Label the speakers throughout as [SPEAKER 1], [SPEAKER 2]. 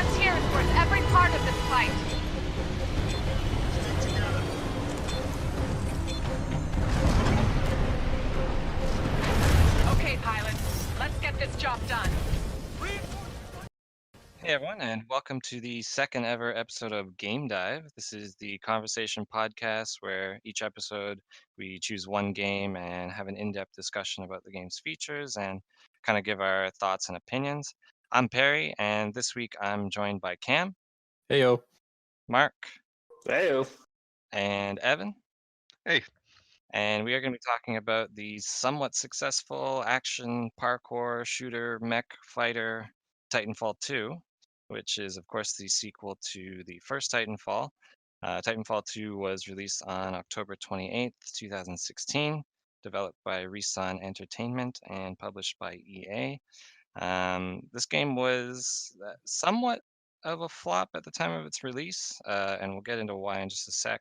[SPEAKER 1] frontier is worth every part of this fight. Okay, pilots, let's get this job done.
[SPEAKER 2] Hey everyone, and welcome to the second ever episode of GameDive. This is the conversation podcast where each episode we choose one game and have an in-depth discussion about the game's features and kind of give our thoughts and opinions. I'm Perry, and this week I'm joined by Cam,
[SPEAKER 3] Heyo.
[SPEAKER 2] Mark,
[SPEAKER 4] Heyo.
[SPEAKER 2] and Evan.
[SPEAKER 4] Hey.
[SPEAKER 2] And we are going to be talking about the somewhat successful action parkour shooter mech fighter Titanfall 2, which is, of course, the sequel to the first Titanfall. Titanfall 2 was released on October 28th, 2016, developed by Resun Entertainment and published by EA. This game was somewhat of a flop at the time of its release, and we'll get into why in just a sec.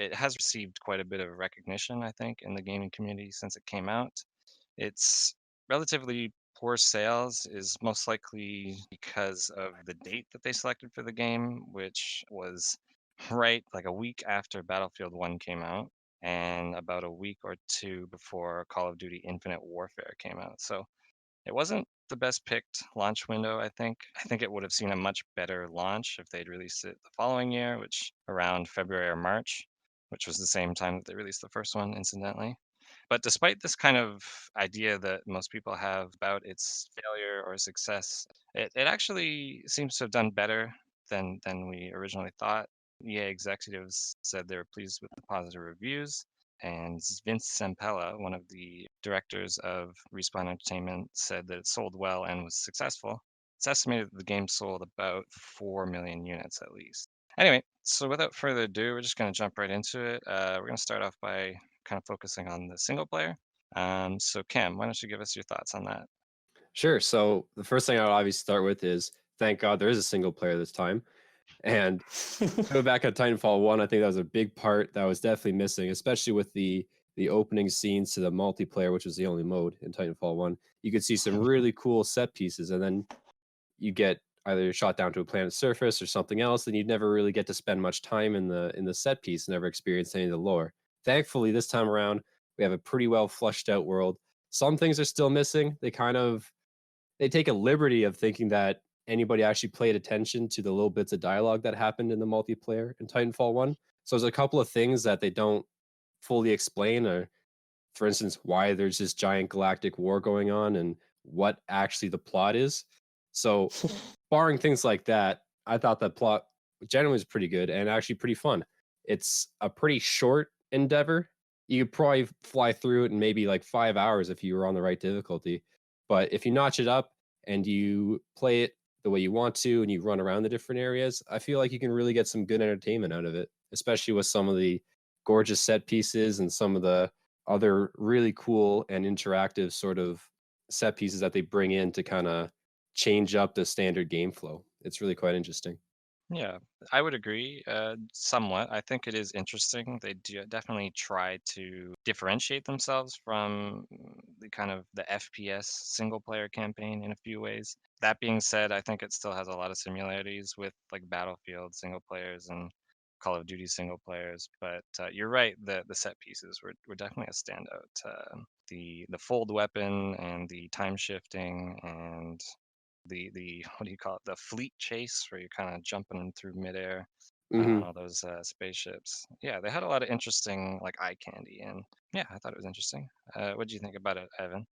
[SPEAKER 2] It has received quite a bit of recognition, I think, in the gaming community since it came out. Its relatively poor sales is most likely because of the date that they selected for the game, which was right like a week after Battlefield 1 came out and about a week or two before Call of Duty Infinite Warfare came out. So it wasn't the best picked launch window, I think. I think it would have seen a much better launch if they'd released it the following year, which around February or March, which was the same time that they released the first one, incidentally. But despite this kind of idea that most people have about its failure or success, it actually seems to have done better than we originally thought. EA executives said they were pleased with the positive reviews, and Vince Zampella, one of the directors of Respawn Entertainment, said that it sold well and was successful. It's estimated that the game sold about 4 million units at least. Anyway, so without further ado, we're just going to jump right into it. We're going to start off by kind of focusing on the single player. So Cam, why don't you give us your thoughts on that?
[SPEAKER 3] Sure. So the first thing I would obviously start with is thank God there is a single player this time. And go back at Titanfall 1, I think that was a big part that was definitely missing, especially with the opening scenes to the multiplayer, which was the only mode in Titanfall 1. You could see some really cool set pieces, and then you get either shot down to a planet's surface or something else, and you'd never really get to spend much time in the set piece, never experience any of the lore. Thankfully, this time around, we have a pretty well flushed out world. Some things are still missing. They take a liberty of thinking that anybody actually paid attention to the little bits of dialogue that happened in the multiplayer in Titanfall 1. So there's a couple of things that they don't fully explain, or for instance, why there's this giant galactic war going on and what actually the plot is. So barring things like that, I thought the plot generally was pretty good and actually pretty fun. It's a pretty short endeavor. You could probably fly through it in maybe like 5 hours if you were on the right difficulty. But if you notch it up and you play it the way you want to and you run around the different areas, I feel like you can really get some good entertainment out of it, especially with some of the gorgeous set pieces and some of the other really cool and interactive sort of set pieces that they bring in to kind of change up the standard game flow. It's really quite interesting.
[SPEAKER 2] Yeah, I would agree somewhat. I think it is interesting. They do definitely try to differentiate themselves from the kind of the FPS single player campaign in a few ways. That being said, I think it still has a lot of similarities with like Battlefield single players and Call of Duty single players. But you're right, the set pieces were definitely a standout. The fold weapon and the time shifting and the what do you call it, the fleet chase where you're kind of jumping through midair on all those spaceships. Yeah, they had a lot of interesting like eye candy, and yeah, I thought it was interesting. What do you think about it, Evan?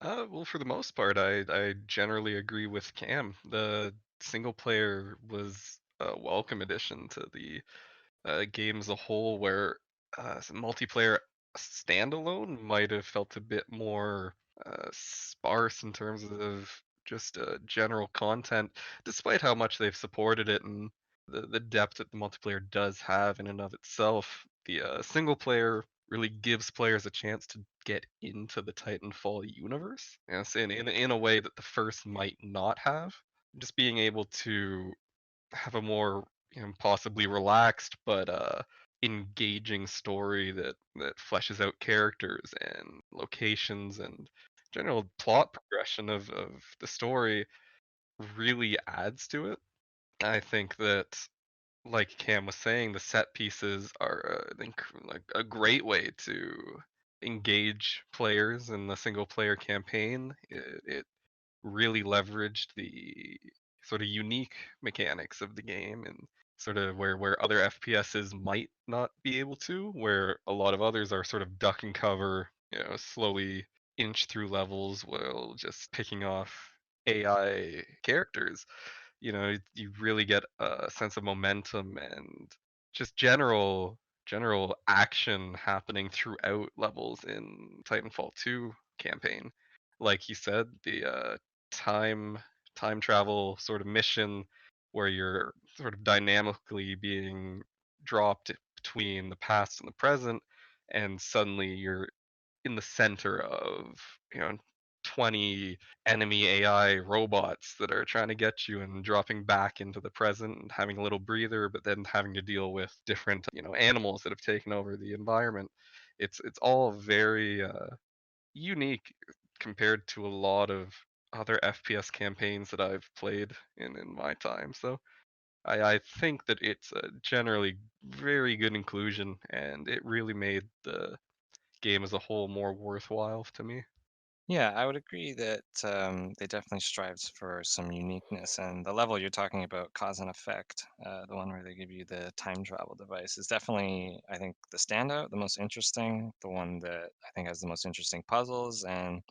[SPEAKER 4] Well, for the most part, I generally agree with Cam. The single player was a welcome addition to the game as a whole, where multiplayer standalone might have felt a bit more sparse in terms of just general content, despite how much they've supported it and the depth that the multiplayer does have in and of itself. The single player really gives players a chance to get into the Titanfall universe, so in a way that the first might not have. Just being able to have a more possibly relaxed but engaging story that fleshes out characters and locations and general plot progression of the story really adds to it. I think that, like Cam was saying, the set pieces are like a great way to engage players in the single player campaign. It really leveraged the sort of unique mechanics of the game and sort of where other FPSs might not be able to, where a lot of others are sort of duck and cover, slowly inch through levels while just picking off AI characters. You really get a sense of momentum and just general action happening throughout levels in Titanfall 2 campaign. Like you said, the time time travel sort of mission where you're sort of dynamically being dropped between the past and the present, and suddenly you're in the center of, 20 enemy AI robots that are trying to get you, and dropping back into the present and having a little breather, but then having to deal with different, animals that have taken over the environment. It's all very unique compared to a lot of other FPS campaigns that I've played in my time. So I think that it's a generally very good inclusion, and it really made the game as a whole more worthwhile to me.
[SPEAKER 2] Yeah, I would agree that they definitely strives for some uniqueness, and the level you're talking about, cause and effect, the one where they give you the time travel device, is definitely, I think, the standout, the most interesting, the one that I think has the most interesting puzzles, and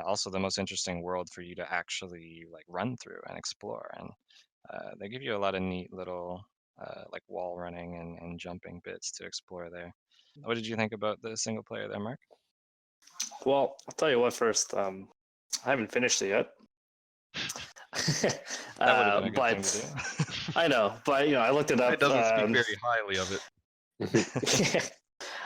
[SPEAKER 2] also the most interesting world for you to actually like run through and explore. And they give you a lot of neat little like wall running and jumping bits to explore there. What did you think about the single player there, Mark?
[SPEAKER 5] Well, I'll tell you what first. I haven't finished it yet.
[SPEAKER 2] That would have been a good thing
[SPEAKER 5] but
[SPEAKER 2] to do.
[SPEAKER 5] I know, but I looked it up.
[SPEAKER 4] It doesn't speak very highly of it.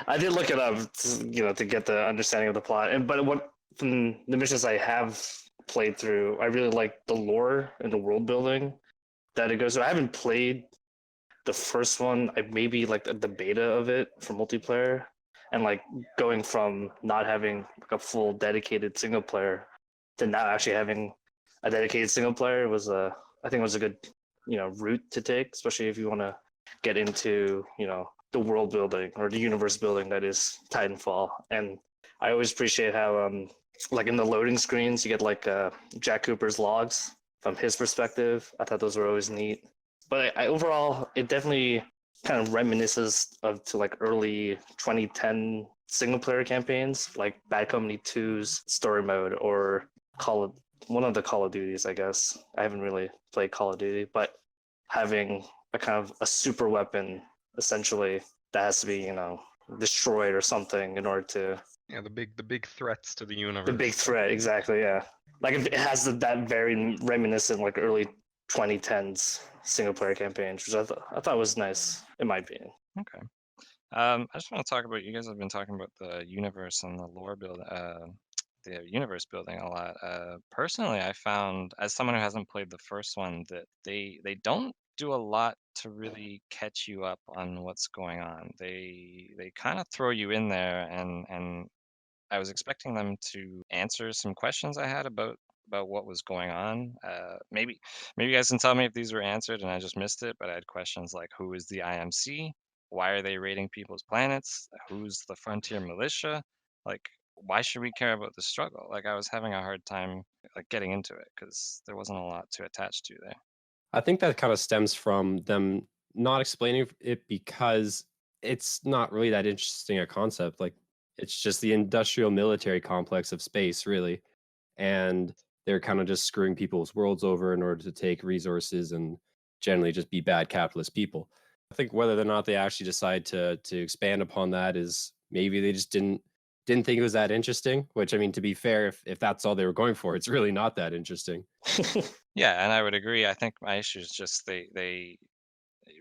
[SPEAKER 5] I did look it up, to get the understanding of the plot. But from the missions I have played through, I really like the lore and the world building that it goes through. I haven't played the first one. I maybe like the beta of it for multiplayer, and like going from not having like a full dedicated single player to now actually having a dedicated single player was I think it was a good route to take, especially if you want to get into the world building or the universe building that is Titanfall. And I always appreciate how like in the loading screens you get like Jack Cooper's logs from his perspective. I thought those were always neat. But I overall, it definitely kind of reminisces to like early 2010 single player campaigns, like Bad Company 2's story mode, or one of the Call of Duties, I guess. I haven't really played Call of Duty, but having a kind of a super weapon essentially that has to be, destroyed or something in order to.
[SPEAKER 4] Yeah, the big threats to the universe.
[SPEAKER 5] The big threat, exactly, yeah. Like it has that very reminiscent, like early 2010s single player campaigns, which I thought was nice in my opinion.
[SPEAKER 2] Okay. I just want to talk about, you guys have been talking about the universe and the lore build, the universe building a lot. Personally, I found, as someone who hasn't played the first one, that they don't do a lot to really catch you up on what's going on. They kind of throw you in there, and I was expecting them to answer some questions I had about what was going on. Maybe you guys can tell me if these were answered and I just missed it. But I had questions like, who is the IMC? Why are they raiding people's planets? Who's the frontier militia? Like, why should we care about the struggle? Like, I was having a hard time like getting into it because there wasn't a lot to attach to there.
[SPEAKER 3] I think that kind of stems from them not explaining it because it's not really that interesting a concept. Like, it's just the industrial military complex of space, really. And they're kind of just screwing people's worlds over in order to take resources and generally just be bad capitalist people. I think whether or not they actually decide to expand upon that is maybe they just didn't think it was that interesting, which, I mean, to be fair, if that's all they were going for, it's really not that interesting.
[SPEAKER 2] Yeah, and I would agree. I think my issue is just they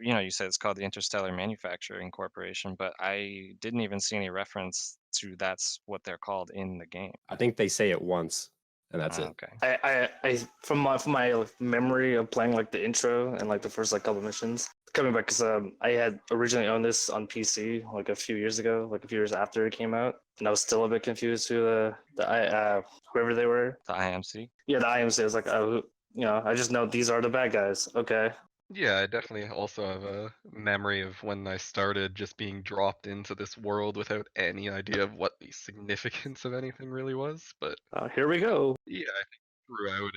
[SPEAKER 2] you said it's called the Interstellar Manufacturing Corporation, but I didn't even see any reference to that's what they're called in the game.
[SPEAKER 3] I think they say it once, and that's it.
[SPEAKER 2] Okay.
[SPEAKER 5] I from my like, memory of playing like the intro and like the first like couple missions, coming back because I had originally owned this on PC like a few years ago, like a few years after it came out, and I was still a bit confused who the whoever they were.
[SPEAKER 2] The IMC.
[SPEAKER 5] Yeah, the IMC. I was like, oh, I just know these are the bad guys. Okay.
[SPEAKER 4] Yeah, I definitely also have a memory of when I started just being dropped into this world without any idea of what the significance of anything really was. But
[SPEAKER 5] Here we go.
[SPEAKER 4] yeah, I think throughout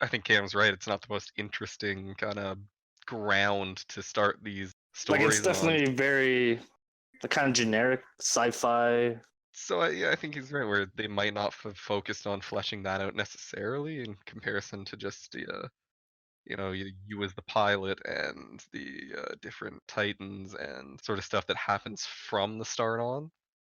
[SPEAKER 4] I think Cam's right. It's not the most interesting kind of ground to start these
[SPEAKER 5] Like it's
[SPEAKER 4] stories on.
[SPEAKER 5] definitely very the kind of generic sci-fi.
[SPEAKER 4] So yeah, I think he's right where they might not have focused on fleshing that out necessarily in comparison to just the you as the pilot and the different titans and sort of stuff that happens from the start on,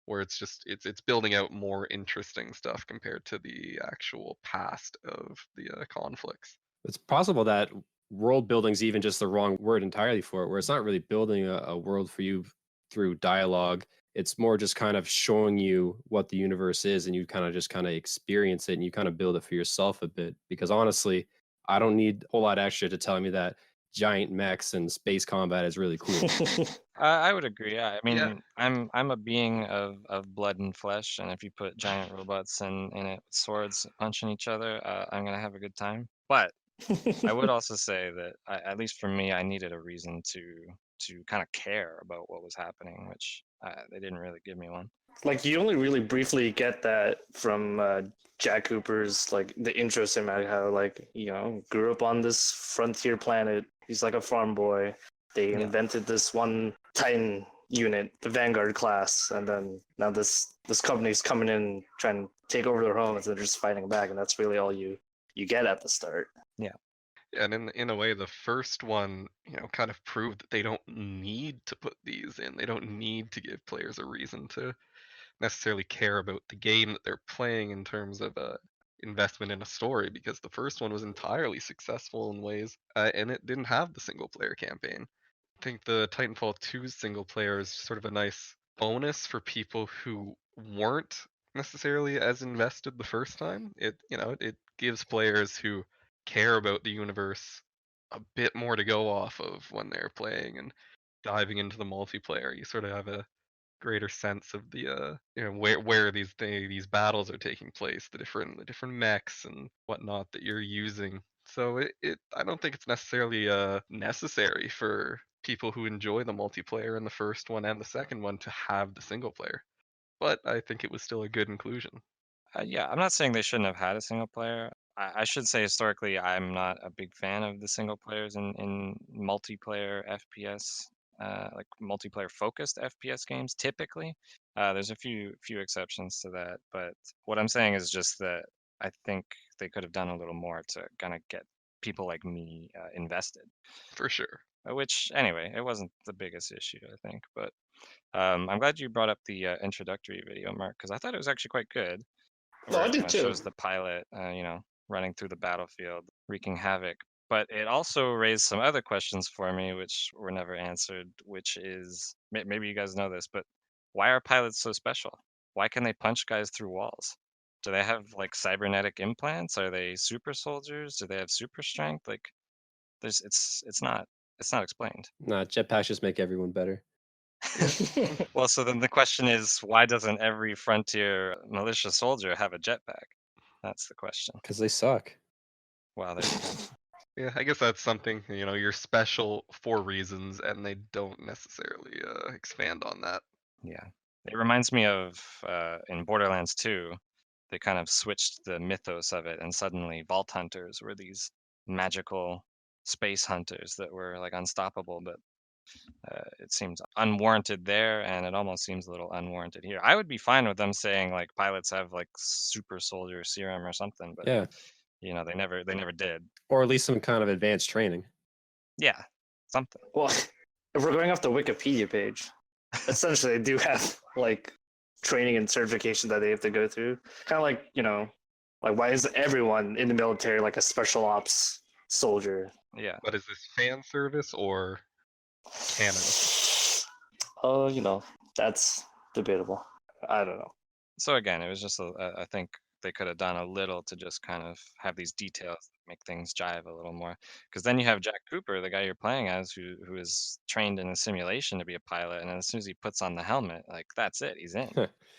[SPEAKER 4] where it's building out more interesting stuff compared to the actual past of the conflicts.
[SPEAKER 3] It's possible that world building's even just the wrong word entirely for it, where it's not really building a world for you through dialogue. It's more just kind of showing you what the universe is, and you kind of experience it, and you kind of build it for yourself a bit. Because honestly, I don't need a whole lot extra to tell me that giant mechs and space combat is really cool.
[SPEAKER 2] I would agree. I mean,
[SPEAKER 4] Yeah.
[SPEAKER 2] I'm a being of blood and flesh, and if you put giant robots in it with swords punching each other, I'm gonna have a good time. But I would also say that at least for me, I needed a reason to kind of care about what was happening, which they didn't really give me one.
[SPEAKER 5] Like you only really briefly get that from Jack Cooper's like the intro cinematic, how like grew up on this frontier planet. He's like a farm boy. They
[SPEAKER 2] Yeah.
[SPEAKER 5] invented this one Titan unit, the Vanguard class, and then now this company's coming in trying to take over their home, and they're just fighting back, and that's really all you get at the start.
[SPEAKER 4] And in a way, the first one, kind of proved that they don't need to put these in. They don't need to give players a reason to necessarily care about the game that they're playing in terms of investment in a story, because the first one was entirely successful in ways, and it didn't have the single player campaign. I think the Titanfall 2 single player is sort of a nice bonus for people who weren't necessarily as invested the first time. It gives players who care about the universe a bit more to go off of when they're playing and diving into the multiplayer. You sort of have a greater sense of the where these battles are taking place, the different mechs and whatnot that you're using. So I don't think it's necessarily necessary for people who enjoy the multiplayer in the first one and the second one to have the single player. But I think it was still a good inclusion.
[SPEAKER 2] Yeah, I'm not saying they shouldn't have had a single player. I should say historically, I'm not a big fan of the single players in multiplayer FPS, like multiplayer focused FPS games. Typically, there's a few exceptions to that, but what I'm saying is just that I think they could have done a little more to kind of get people like me invested.
[SPEAKER 4] For sure.
[SPEAKER 2] Which anyway, it wasn't the biggest issue, I think, but I'm glad you brought up the introductory video, Mark, because I thought it was actually quite good
[SPEAKER 5] No,
[SPEAKER 2] where
[SPEAKER 5] I
[SPEAKER 2] it
[SPEAKER 5] did
[SPEAKER 2] kind of
[SPEAKER 5] too.
[SPEAKER 2] shows the pilot, running through the battlefield, wreaking havoc. But it also raised some other questions for me, which were never answered, which is maybe you guys know this, but why are pilots so special? Why can they punch guys through walls? Do they have like cybernetic implants? Are they super soldiers? Do they have super strength? Like, it's not explained.
[SPEAKER 3] Nah, jetpacks just make everyone better.
[SPEAKER 2] Well, so then the question is, why doesn't every frontier militia soldier have a jetpack? That's the question.
[SPEAKER 3] Because they suck.
[SPEAKER 2] Wow, there you go.
[SPEAKER 4] Yeah, I guess that's something, you're special for reasons, and they don't necessarily expand on that.
[SPEAKER 2] Yeah. It reminds me of in Borderlands 2, they kind of switched the mythos of it, and suddenly Vault Hunters were these magical space hunters that were like unstoppable, but it seems unwarranted there, and it almost seems a little unwarranted here. I would be fine with them saying like pilots have like super soldier serum or something, but
[SPEAKER 3] Yeah.
[SPEAKER 2] they never did.
[SPEAKER 3] Or at least some kind of advanced training.
[SPEAKER 2] Yeah, something.
[SPEAKER 5] Well, if we're going off the Wikipedia page, essentially they do have like training and certification that they have to go through. Kind of like, like why is everyone in the military like a special ops soldier?
[SPEAKER 2] Yeah.
[SPEAKER 4] But is this fan service or canon?
[SPEAKER 5] That's debatable. I don't know.
[SPEAKER 2] So again, it was just I think they could have done a little to just kind of have these details that make things jive a little more. Because then you have Jack Cooper, the guy you're playing as, who is trained in a simulation to be a pilot, and as soon as he puts on the helmet, like that's it, he's in.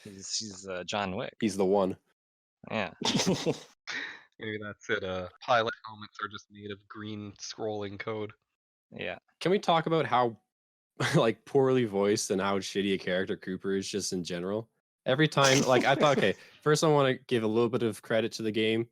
[SPEAKER 2] He's John Wick.
[SPEAKER 3] He's the one.
[SPEAKER 2] Yeah.
[SPEAKER 4] Maybe that's it. Pilot helmets are just made of green scrolling code.
[SPEAKER 2] Yeah.
[SPEAKER 3] Can we talk about how like poorly voiced and how shitty a character Cooper is just in general? Every time, like I thought, okay, first I want to give a little bit of credit to the game,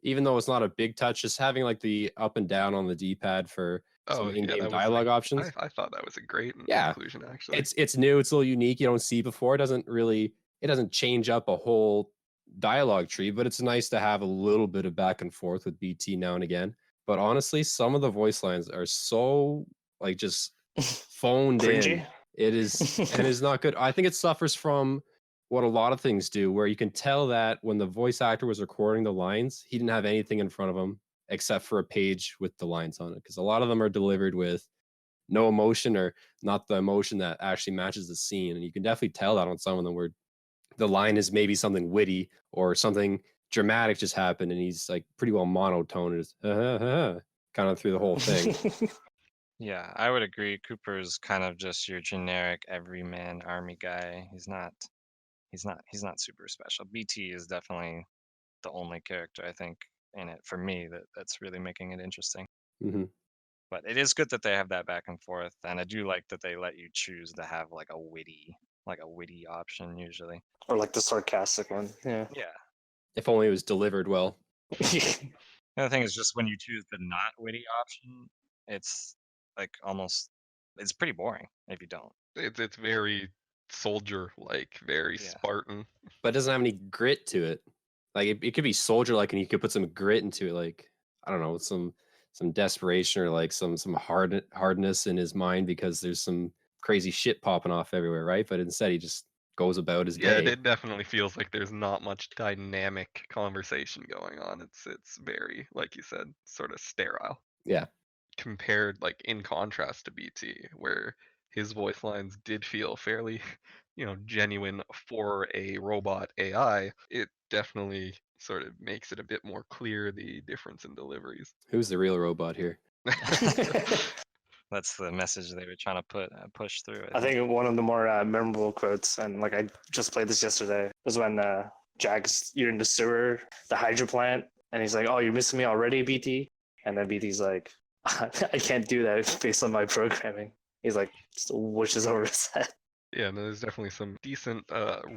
[SPEAKER 3] even though it's not a big touch, just having like the up and down on the D-pad for some
[SPEAKER 4] Oh yeah,
[SPEAKER 3] in-game
[SPEAKER 4] that was
[SPEAKER 3] dialogue
[SPEAKER 4] like
[SPEAKER 3] options.
[SPEAKER 4] I thought that was a great
[SPEAKER 3] Yeah,
[SPEAKER 4] inclusion actually.
[SPEAKER 3] it's new, it's a little unique, you don't see before. It doesn't change up a whole dialogue tree, but it's nice to have a little bit of back and forth with BT now and again. But honestly, some of the voice lines are so like just phoned in.
[SPEAKER 5] Cringy.
[SPEAKER 3] It is and is not good. I think it suffers from what a lot of things do, where you can tell that when the voice actor was recording the lines, he didn't have anything in front of him except for a page with the lines on it. Because a lot of them are delivered with no emotion or not the emotion that actually matches the scene. And you can definitely tell that on some of them where the line is maybe something witty or something dramatic just happened and he's like pretty well monotone is kind of through the whole thing.
[SPEAKER 2] Yeah, I would agree. Cooper's kind of just your generic everyman army guy. He's not super special. BT is definitely the only character I think in it for me that's really making it interesting.
[SPEAKER 3] Hmm.
[SPEAKER 2] But it is good that they have that back and forth, and I do like that they let you choose to have like a witty option usually.
[SPEAKER 5] Or like the sarcastic one. Yeah.
[SPEAKER 2] Yeah.
[SPEAKER 3] If only it was delivered well.
[SPEAKER 2] The other thing is just when you choose the not witty option, it's like it's pretty boring if you don't.
[SPEAKER 4] It's very soldier like, very
[SPEAKER 2] Yeah.
[SPEAKER 4] Spartan.
[SPEAKER 3] But it doesn't have any grit to it. Like it could be soldier like and you could put some grit into it, like I don't know, some desperation or like some hardness in his mind because there's some crazy shit popping off everywhere, right? But instead he just goes about his
[SPEAKER 4] Yeah,
[SPEAKER 3] day.
[SPEAKER 4] it definitely feels like there's not much dynamic conversation going on. It's very, like you said, sort of sterile.
[SPEAKER 3] Yeah.
[SPEAKER 4] Compared, like in contrast to BT, where his voice lines did feel fairly, genuine for a robot AI. It definitely sort of makes it a bit more clear the difference in deliveries.
[SPEAKER 3] Who's the real robot here?
[SPEAKER 2] That's the message they were trying to push through.
[SPEAKER 5] I think one of the more memorable quotes, and like I just played this yesterday, was when you're in the sewer, the hydro plant, and he's like, "Oh, you're missing me already, BT?" And then BT's like, "I can't do that based on my programming." He's like, just wishes over his head.
[SPEAKER 4] Yeah, no, there's definitely some decent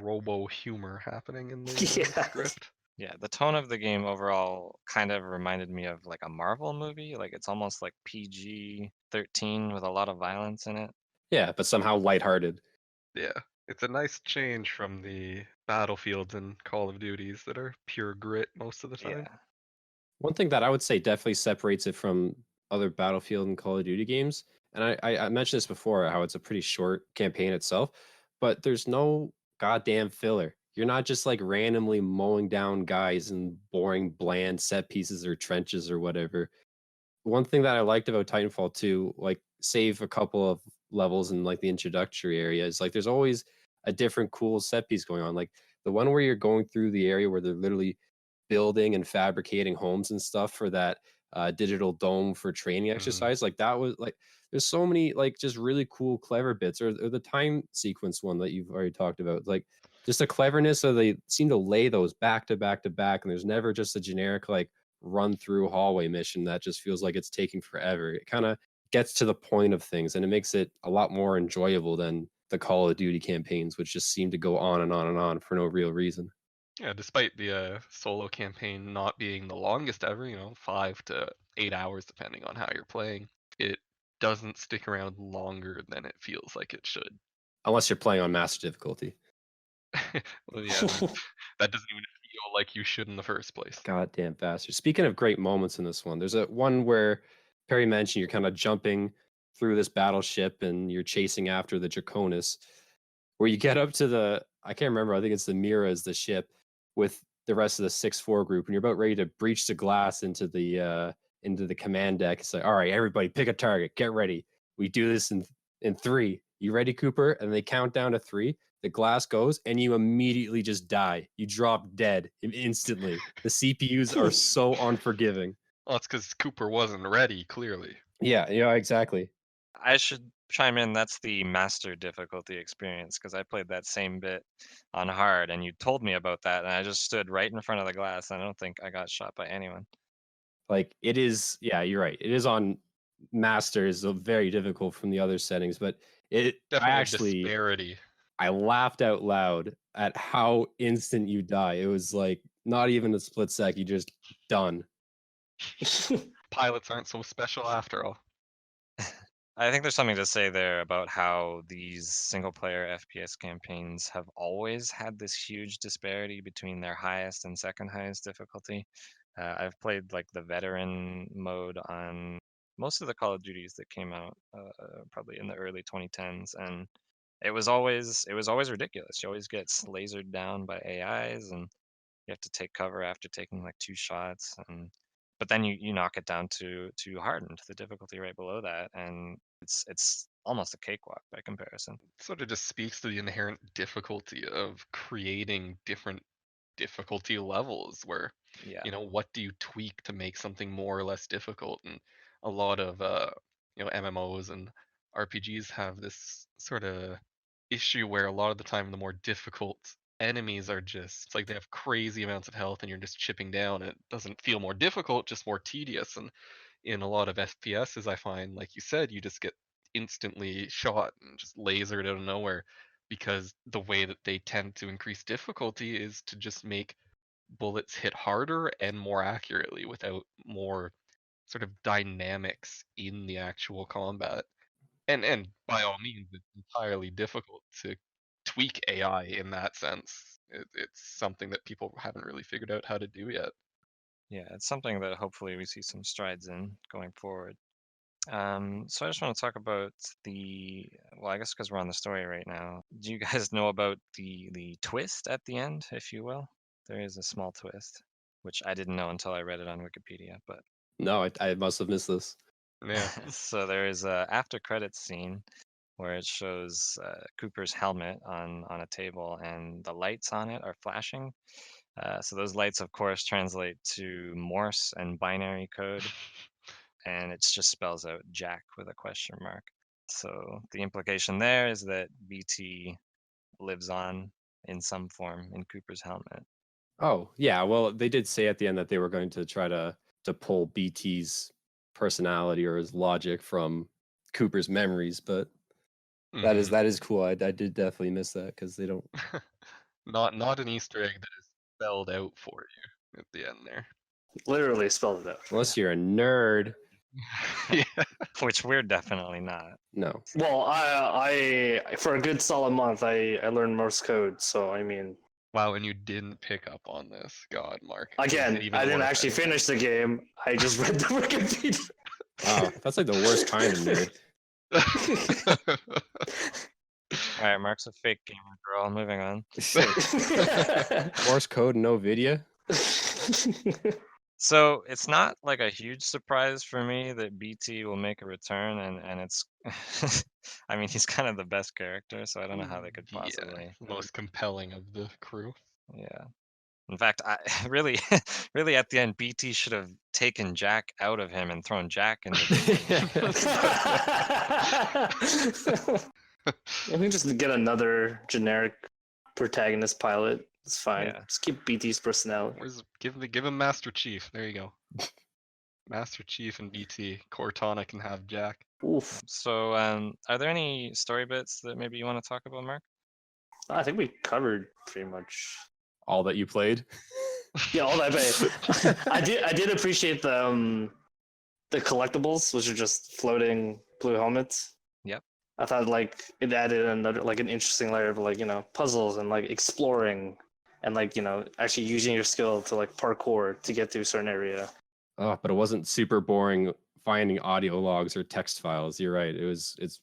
[SPEAKER 4] robo humor happening in the
[SPEAKER 5] Yeah.
[SPEAKER 4] script.
[SPEAKER 2] Yeah, the tone of the game overall kind of reminded me of like a Marvel movie. Like it's almost like PG-13 with a lot of violence in it.
[SPEAKER 3] Yeah, but somehow lighthearted.
[SPEAKER 4] Yeah, it's a nice change from the Battlefields and Call of Duties that are pure grit most of the time.
[SPEAKER 2] Yeah.
[SPEAKER 3] One thing that I would say definitely separates it from other Battlefield and Call of Duty games, and I mentioned this before, how it's a pretty short campaign itself, but there's no goddamn filler. You're not just like randomly mowing down guys in boring, bland set pieces or trenches or whatever. One thing that I liked about Titanfall 2, like save a couple of levels in like the introductory area, is like there's always a different cool set piece going on. Like the one where you're going through the area where they're literally building and fabricating homes and stuff for that digital dome for training exercise. Like that was like there's so many like just really cool, clever bits, or the time sequence one that you've already talked about. Like just the cleverness, so they seem to lay those back to back to back, and there's never just a generic like run through hallway mission that just feels like it's taking forever. It kind of gets to the point of things and it makes it a lot more enjoyable than the Call of Duty campaigns, which just seem to go on and on and on for no real reason.
[SPEAKER 4] Yeah, despite the solo campaign not being the longest ever, 5 to 8 hours depending on how you're playing, it doesn't stick around longer than it feels like it should.
[SPEAKER 3] Unless you're playing on master difficulty.
[SPEAKER 4] Well, yeah, that doesn't even feel like you should in the first place.
[SPEAKER 3] Goddamn bastard. Speaking of great moments in this one, there's a one where Perry mentioned you're kind of jumping through this battleship and you're chasing after the Draconis, where you get up to I can't remember, I think it's the Mira is the ship with the rest of the 6-4 group, and you're about ready to breach the glass into the command deck. It's like, all right, everybody pick a target, get ready. We do this in 3. You ready, Cooper? And they count down to 3. The glass goes, and you immediately just die. You drop dead instantly. The CPUs are so unforgiving.
[SPEAKER 4] Well, it's because Cooper wasn't ready, clearly.
[SPEAKER 3] Yeah, exactly.
[SPEAKER 2] I should chime in. That's the master difficulty experience because I played that same bit on hard, and you told me about that, and I just stood right in front of the glass. And I don't think I got shot by anyone.
[SPEAKER 3] Like it is, yeah, you're right. It is on master is very difficult from the other settings, but I
[SPEAKER 4] Definitely
[SPEAKER 3] actually
[SPEAKER 4] disparity.
[SPEAKER 3] I laughed out loud at how instant you die. It was like not even a split sec, you just done.
[SPEAKER 4] Pilots aren't so special after all.
[SPEAKER 2] I think there's something to say there about how these single player FPS campaigns have always had this huge disparity between their highest and second highest difficulty. I've played like the veteran mode on most of the Call of Duties that came out probably in the early 2010s, and it was always ridiculous. You always get lasered down by AIs, and you have to take cover after taking like 2 shots, and but then you knock it down to hardened, the difficulty right below that, and it's almost a cakewalk by comparison.
[SPEAKER 4] Sort of just speaks to the inherent difficulty of creating different difficulty levels where,
[SPEAKER 2] Yeah.
[SPEAKER 4] what do you tweak to make something more or less difficult? And a lot of MMOs and RPGs have this sort of issue where a lot of the time the more difficult enemies are just it's like they have crazy amounts of health and you're just chipping down and it doesn't feel more difficult, just more tedious. And in a lot of FPSs, I find, like you said, you just get instantly shot and just lasered out of nowhere because the way that they tend to increase difficulty is to just make bullets hit harder and more accurately without more sort of dynamics in the actual combat. And by all means, it's entirely difficult to tweak AI in that sense. It's something that people haven't really figured out how to do yet.
[SPEAKER 2] Yeah, it's something that hopefully we see some strides in going forward. So I just want to talk about well, I guess because we're on the story right now. Do you guys know about the twist at the end, if you will? There is a small twist, which I didn't know until I read it on Wikipedia. But
[SPEAKER 3] No, I must have missed this.
[SPEAKER 4] Yeah.
[SPEAKER 2] so there is a after credits scene where it shows Cooper's helmet on a table, and the lights on it are flashing. So those lights, of course, translate to Morse and binary code, and it just spells out Jack with a question mark. So the implication there is that BT lives on in some form in Cooper's helmet.
[SPEAKER 3] Oh, yeah. Well, they did say at the end that they were going to try to pull BT's personality or his logic from Cooper's memories, but that is cool. I did definitely miss that because they don't.
[SPEAKER 4] Not an Easter egg that is spelled out for you at the end there.
[SPEAKER 5] Literally spelled it out.
[SPEAKER 3] Unless you're a nerd.
[SPEAKER 4] Yeah.
[SPEAKER 2] Which we're definitely not.
[SPEAKER 3] No.
[SPEAKER 5] Well, I for a good solid month, I learned Morse code. So I mean,
[SPEAKER 4] Wow, and you didn't pick up on this. God, Mark.
[SPEAKER 5] again,
[SPEAKER 4] Even
[SPEAKER 5] I didn't
[SPEAKER 4] worse,
[SPEAKER 5] actually
[SPEAKER 4] anyway.
[SPEAKER 5] finish the game. I just read the Wikipedia.
[SPEAKER 3] Wow, that's like the worst kind of nerd.
[SPEAKER 2] All right, Mark's a fake gamer girl. Moving on.
[SPEAKER 3] Morse code, no video.
[SPEAKER 2] So it's not like a huge surprise for me that BT will make a return, and it's, I mean, he's kind of the best character, so I don't know how they could possibly.
[SPEAKER 4] Yeah, most compelling of the crew.
[SPEAKER 2] Yeah. In fact, I really, really at the end, BT should have taken Jack out of him and thrown Jack in the.
[SPEAKER 5] We can just get another generic protagonist pilot. It's fine.
[SPEAKER 2] Yeah.
[SPEAKER 5] Just keep BT's personality.
[SPEAKER 4] Give him Master Chief. There you go. Master Chief and BT. Cortana can have Jack.
[SPEAKER 5] Oof.
[SPEAKER 2] So, are there any story bits that maybe you want to talk about, Mark?
[SPEAKER 5] I think we covered pretty much
[SPEAKER 3] All that you played.
[SPEAKER 5] Yeah, all that. I did appreciate the collectibles, which are just floating blue helmets.
[SPEAKER 2] Yep.
[SPEAKER 5] I thought like it added another like an interesting layer of like puzzles and like exploring and like actually using your skill to like parkour to get to a certain area.
[SPEAKER 3] Oh, but it wasn't super boring finding audio logs or text files. You're right. It's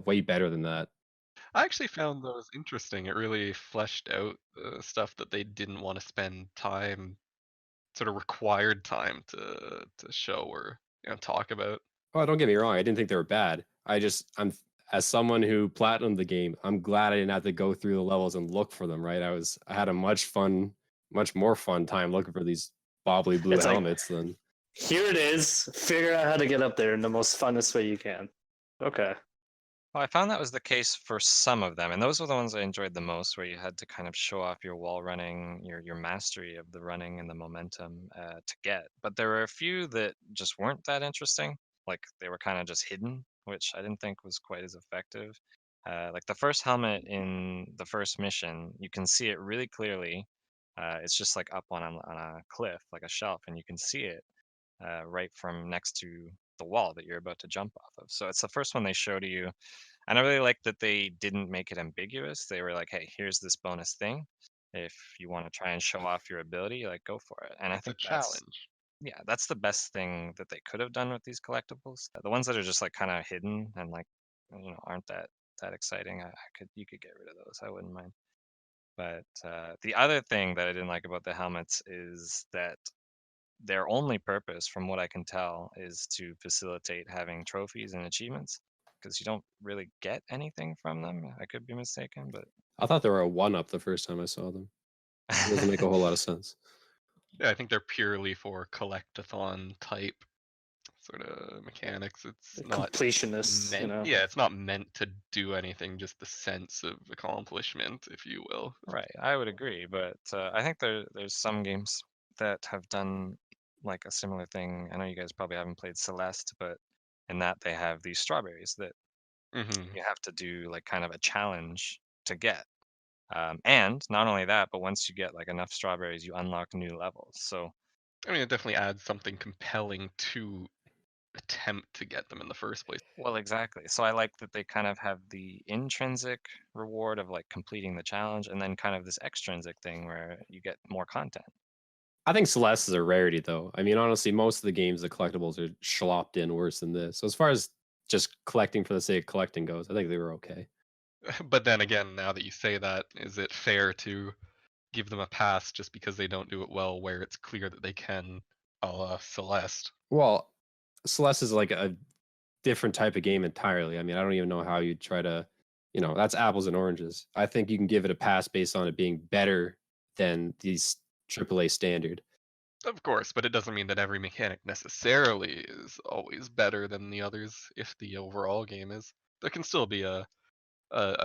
[SPEAKER 3] way better than that.
[SPEAKER 4] I actually found those interesting. It really fleshed out the stuff that they didn't want to spend time, sort of required time to show or talk about.
[SPEAKER 3] Oh, don't get me wrong. I didn't think they were bad. I'm as someone who platinumed the game, I'm glad I didn't have to go through the levels and look for them. Right? I had a much more fun time looking for these bobbly blue
[SPEAKER 5] It's like,
[SPEAKER 3] helmets than.
[SPEAKER 5] Here it is. Figure out how to get up there in the most funnest way you can. Okay.
[SPEAKER 2] Well, I found that was the case for some of them, and those were the ones I enjoyed the most, where you had to kind of show off your wall running, your mastery of the running and the momentum to get. But there were a few that just weren't that interesting. Like they were kind of just hidden, which I didn't think was quite as effective. Like the first helmet in the first mission, you can see it really clearly. It's just like up on a cliff, like a shelf, and you can see it right from next to the wall that you're about to jump off of. So it's the first one they show to you, and I really like that they didn't make it ambiguous. They were like, "Hey, here's this bonus thing. If you want to try and show off your ability, like go for it." And I
[SPEAKER 4] It's a
[SPEAKER 2] think that's
[SPEAKER 4] challenge.
[SPEAKER 2] yeah, that's the best thing that they could have done with these collectibles. The ones that are just like kind of hidden and like aren't that exciting. I could you could get rid of those. I wouldn't mind. But the other thing that I didn't like about the helmets is that their only purpose, from what I can tell, is to facilitate having trophies and achievements because you don't really get anything from them. I could be mistaken, but
[SPEAKER 3] I thought they were a one-up the first time I saw them. It doesn't make a whole lot of sense.
[SPEAKER 4] Yeah, I think they're purely for collectathon type sort of mechanics. It's not
[SPEAKER 5] Completionists,
[SPEAKER 4] meant. Yeah, it's not meant to do anything. Just the sense of accomplishment, if you will.
[SPEAKER 2] right, I would agree. But I think there's some games that have done like a similar thing. I know you guys probably haven't played Celeste, but in that they have these strawberries that
[SPEAKER 4] Hmm.
[SPEAKER 2] you have to do like kind of a challenge to get. And not only that, but once you get like enough strawberries, you unlock new levels. So
[SPEAKER 4] I mean, it definitely adds something compelling to attempt to get them in the first place.
[SPEAKER 2] well, exactly. So I like that they kind of have the intrinsic reward of like completing the challenge and then kind of this extrinsic thing where you get more content.
[SPEAKER 3] I think Celeste is a rarity, though. I mean, honestly, most of the games, the collectibles are schlopped in worse than this. So as far as just collecting for the sake of collecting goes, I think they were okay.
[SPEAKER 4] But then again, now that you say that, is it fair to give them a pass just because they don't do it well, where it's clear that they can, a la Celeste?
[SPEAKER 3] Well, Celeste is like a different type of game entirely. I mean, I don't even know how you try to, that's apples and oranges. I think you can give it a pass based on it being better than these AAA standard.
[SPEAKER 4] Of course, but it doesn't mean that every mechanic necessarily is always better than the others if the overall game is. There can still be a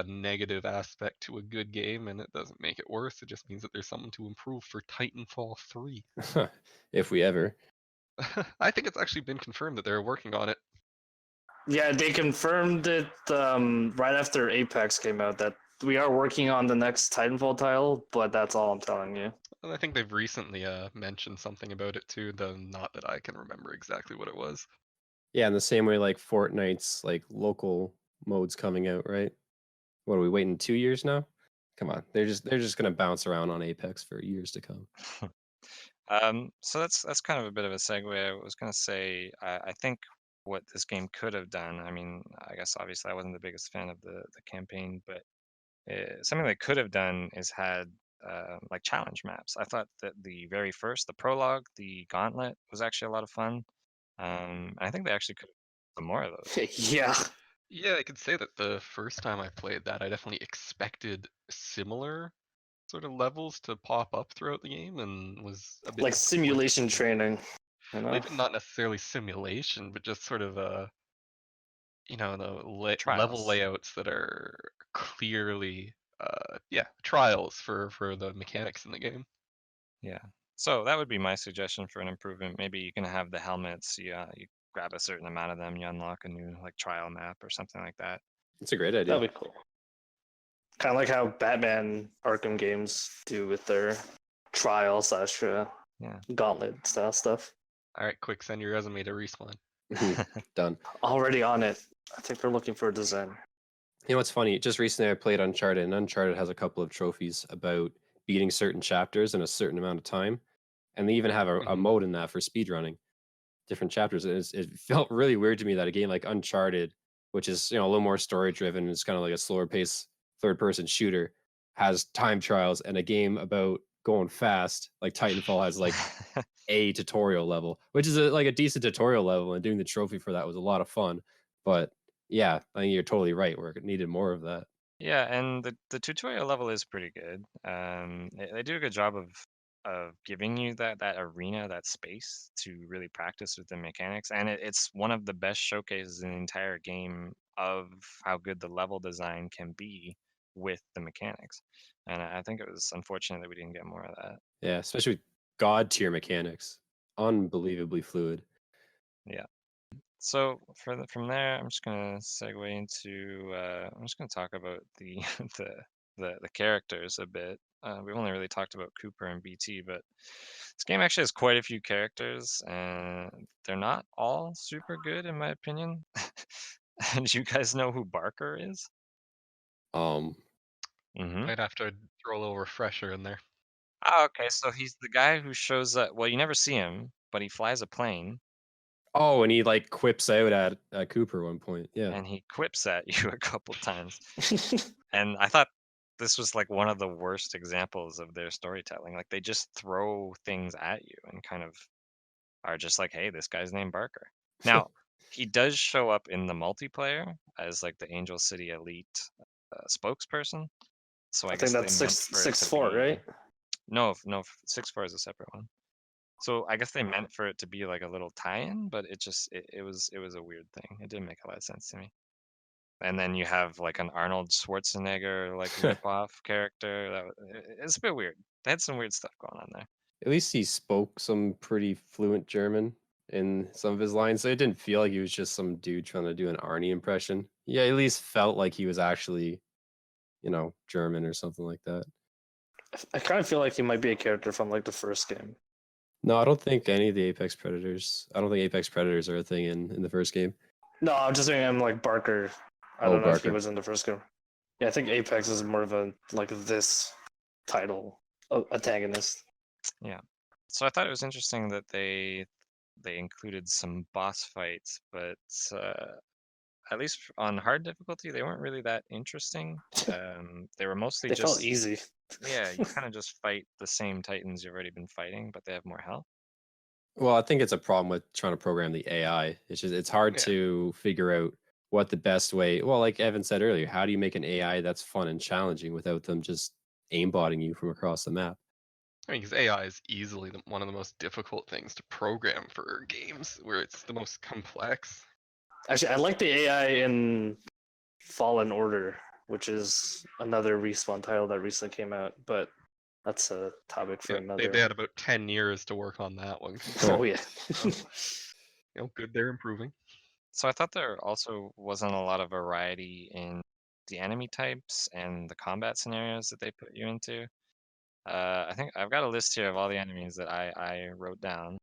[SPEAKER 4] negative aspect to a good game, and it doesn't make it worse. It just means that there's something to improve for Titanfall 3.
[SPEAKER 3] If we ever.
[SPEAKER 4] I think it's actually been confirmed that they're working on it.
[SPEAKER 5] Yeah, they confirmed it right after Apex came out that we are working on the next Titanfall title, but that's all I'm telling you.
[SPEAKER 4] And I think they've recently mentioned something about it too, though not that I can remember exactly what it was.
[SPEAKER 3] Yeah, in the same way like Fortnite's like local modes coming out, right? What are we waiting 2 years now? Come on. They're just gonna bounce around on Apex for years to come.
[SPEAKER 2] So that's kind of a bit of a segue. I was going to say, I think what this game could have done. I mean, I guess obviously I wasn't the biggest fan of the campaign, but something they could have done is had like challenge maps. I thought that the very first, the prologue, the gauntlet, was actually a lot of fun. And I think they actually could have done more of those.
[SPEAKER 5] Yeah.
[SPEAKER 4] Yeah, I could say that the first time I played that, I definitely expected similar sort of levels to pop up throughout the game, and was a bit
[SPEAKER 5] Like
[SPEAKER 4] disappointed.
[SPEAKER 5] simulation training. You know?
[SPEAKER 4] Even not necessarily simulation, but just sort of the level
[SPEAKER 2] Trials.
[SPEAKER 4] layouts that are clearly trials for the mechanics in the game.
[SPEAKER 2] Yeah. So that would be my suggestion for an improvement. Maybe you can have the helmets. You grab a certain amount of them, you unlock a new like trial map or something like that.
[SPEAKER 3] It's a great idea.
[SPEAKER 5] That'd be cool. Kind of like how Batman Arkham games do with their trial slash
[SPEAKER 2] Yeah.
[SPEAKER 5] gauntlet style stuff.
[SPEAKER 4] All right, quick, send your resume to Respawn.
[SPEAKER 3] Done.
[SPEAKER 5] Already on it. I think they're looking for a design.
[SPEAKER 3] You know what's funny? Just recently I played Uncharted, and Uncharted has a couple of trophies about beating certain chapters in a certain amount of time. And they even have a
[SPEAKER 4] Mhm.
[SPEAKER 3] mode in that for speedrunning different chapters. And it felt really weird to me that a game like Uncharted, which is a little more story driven, it's kind of like a slower pace third person shooter, has time trials, and a game about going fast like Titanfall has like a tutorial level, which is like a decent tutorial level, and doing the trophy for that was a lot of fun. But yeah, I think you're totally right. Where it needed more of that.
[SPEAKER 2] Yeah, and the tutorial level is pretty good. They do a good job of giving you that arena, that space to really practice with the mechanics, and it's one of the best showcases in the entire game of how good the level design can be with the mechanics. And I think it was unfortunate that we didn't get more of that.
[SPEAKER 3] Yeah, especially with god tier mechanics, unbelievably fluid.
[SPEAKER 2] Yeah. So from there, I'm just gonna segue into. I'm just gonna talk about the the characters a bit. We've only really talked about Cooper and BT, but this game actually has quite a few characters, and they're not all super good in my opinion. And do you guys know who Barker is?
[SPEAKER 3] Um,
[SPEAKER 2] Mm-hmm.
[SPEAKER 4] Might have to throw a little refresher in there.
[SPEAKER 2] Oh, okay. So he's the guy who shows up. Well, you never see him, but he flies a plane
[SPEAKER 3] oh, and he like quips out at Cooper one point. Yeah.
[SPEAKER 2] and he quips at you a couple times. And I thought this was like one of the worst examples of their storytelling. Like they just throw things at you and kind of are just like, hey, this guy's named Barker. Now, he does show up in the multiplayer as like the Angel City Elite spokesperson. So I
[SPEAKER 5] I
[SPEAKER 2] guess
[SPEAKER 5] think
[SPEAKER 2] they
[SPEAKER 5] that's
[SPEAKER 2] meant
[SPEAKER 5] six
[SPEAKER 2] for it
[SPEAKER 5] six
[SPEAKER 2] to
[SPEAKER 5] four,
[SPEAKER 2] be
[SPEAKER 5] right?
[SPEAKER 2] no, 6-4 is a separate one. So I guess they meant for it to be like a little tie-in, but it was a weird thing. It didn't make a lot of sense to me. And then you have like an Arnold Schwarzenegger like ripoff character. It's a bit weird. They had some weird stuff going on there.
[SPEAKER 3] At least he spoke some pretty fluent German in some of his lines. So it didn't feel like he was just some dude trying to do an Arnie impression. Yeah, at least felt like he was actually, German or something like that.
[SPEAKER 5] I kind of feel like he might be a character from like the first game.
[SPEAKER 3] No, I don't think any of the Apex Predators. I don't think Apex Predators are a thing in the first game.
[SPEAKER 5] No, I'm just saying I'm like Barker. I
[SPEAKER 3] Oh,
[SPEAKER 5] don't know if he
[SPEAKER 3] Barker.
[SPEAKER 5] was in the first game. Yeah, I think Apex is more of a like this title antagonist.
[SPEAKER 2] Yeah. So I thought it was interesting that they included some boss fights, but at least on hard difficulty, they weren't really that interesting. They were mostly
[SPEAKER 5] They felt
[SPEAKER 2] just
[SPEAKER 5] easy.
[SPEAKER 2] yeah, you kind of just fight the same Titans you've already been fighting, but they have more health.
[SPEAKER 3] Well, I think it's a problem with trying to program the AI. It's hard
[SPEAKER 4] Yeah.
[SPEAKER 3] to figure out what the best way. Well, like Evan said earlier, how do you make an AI that's fun and challenging without them just aimbotting you from across the map?
[SPEAKER 4] I mean, because AI is easily one of the most difficult things to program for games, where it's the most complex.
[SPEAKER 5] Actually, I like the AI in Fallen Order, which is another Respawn title that recently came out, but that's a topic for
[SPEAKER 4] Yeah,
[SPEAKER 5] another.
[SPEAKER 4] they had about 10 years to work on that one.
[SPEAKER 5] Oh yeah.
[SPEAKER 4] Good, they're improving.
[SPEAKER 2] So I thought there also wasn't a lot of variety in the enemy types and the combat scenarios that they put you into. I think I've got a list here of all the enemies that I wrote down.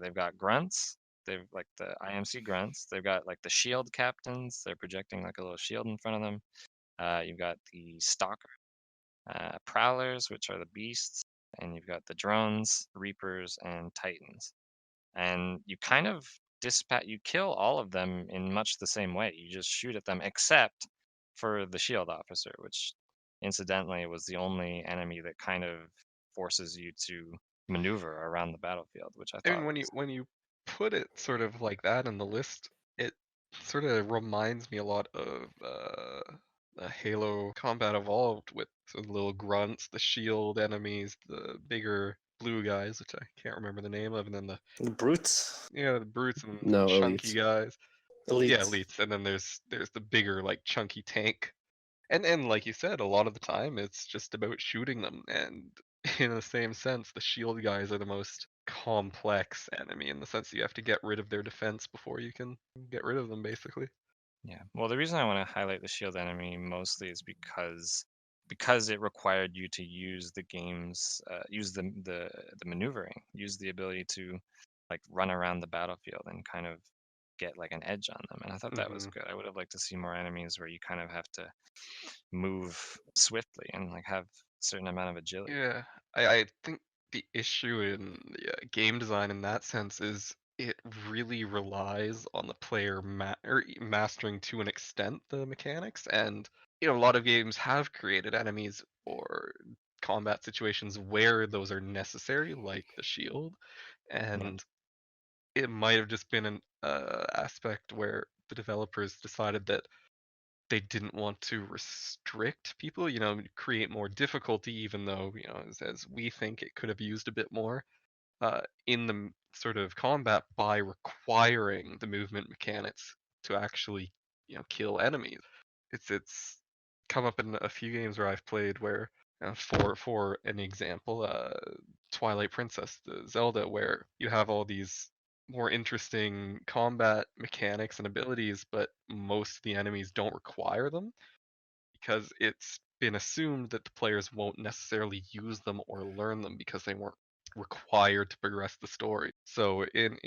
[SPEAKER 2] They've got grunts. They've like the IMC grunts. They've got like the shield captains. They're projecting like a little shield in front of them. You've got the stalker, prowlers, which are the beasts, and you've got the drones, reapers, and titans. And you kind of you kill all of them in much the same way. You just shoot at them, except for the shield officer, which incidentally was the only enemy that kind of forces you to maneuver around the battlefield, which I
[SPEAKER 4] I
[SPEAKER 2] thought
[SPEAKER 4] mean,
[SPEAKER 2] was
[SPEAKER 4] when you put it sort of like that in the list, it sort of reminds me a lot of Halo Combat Evolved with the little grunts, the shield enemies, the bigger blue guys, which I can't remember the name of, and then
[SPEAKER 5] The brutes,
[SPEAKER 4] the brutes and
[SPEAKER 3] No,
[SPEAKER 4] chunky
[SPEAKER 3] elites.
[SPEAKER 4] guys.
[SPEAKER 5] elites.
[SPEAKER 4] Yeah, elites, and then there's the bigger like chunky tank. And like you said, a lot of the time it's just about shooting them. And in the same sense, the shield guys are the most complex enemy in the sense that you have to get rid of their defense before you can get rid of them, basically.
[SPEAKER 2] yeah. Well, the reason I want to highlight the shield enemy mostly is because it required you to use the game's use the maneuvering, use the ability to like run around the battlefield and kind of get like an edge on them. And I thought that was good. I would have liked to see more enemies where you kind of have to move swiftly and like have a certain amount of agility.
[SPEAKER 4] Yeah, I think the issue in the game design in that sense is it really relies on the player mastering to an extent the mechanics, and a lot of games have created enemies or combat situations where those are necessary, like the shield, and it might have just been an aspect where the developers decided that they didn't want to restrict people, create more difficulty, even though, as we think it could have used a bit more in the sort of combat by requiring the movement mechanics to actually, kill enemies. It's come up in a few games where I've played where for an example, Twilight Princess, the Zelda, where you have all these more interesting combat mechanics and abilities, but most of the enemies don't require them because it's been assumed that the players won't necessarily use them or learn them because they weren't required to progress the story. So in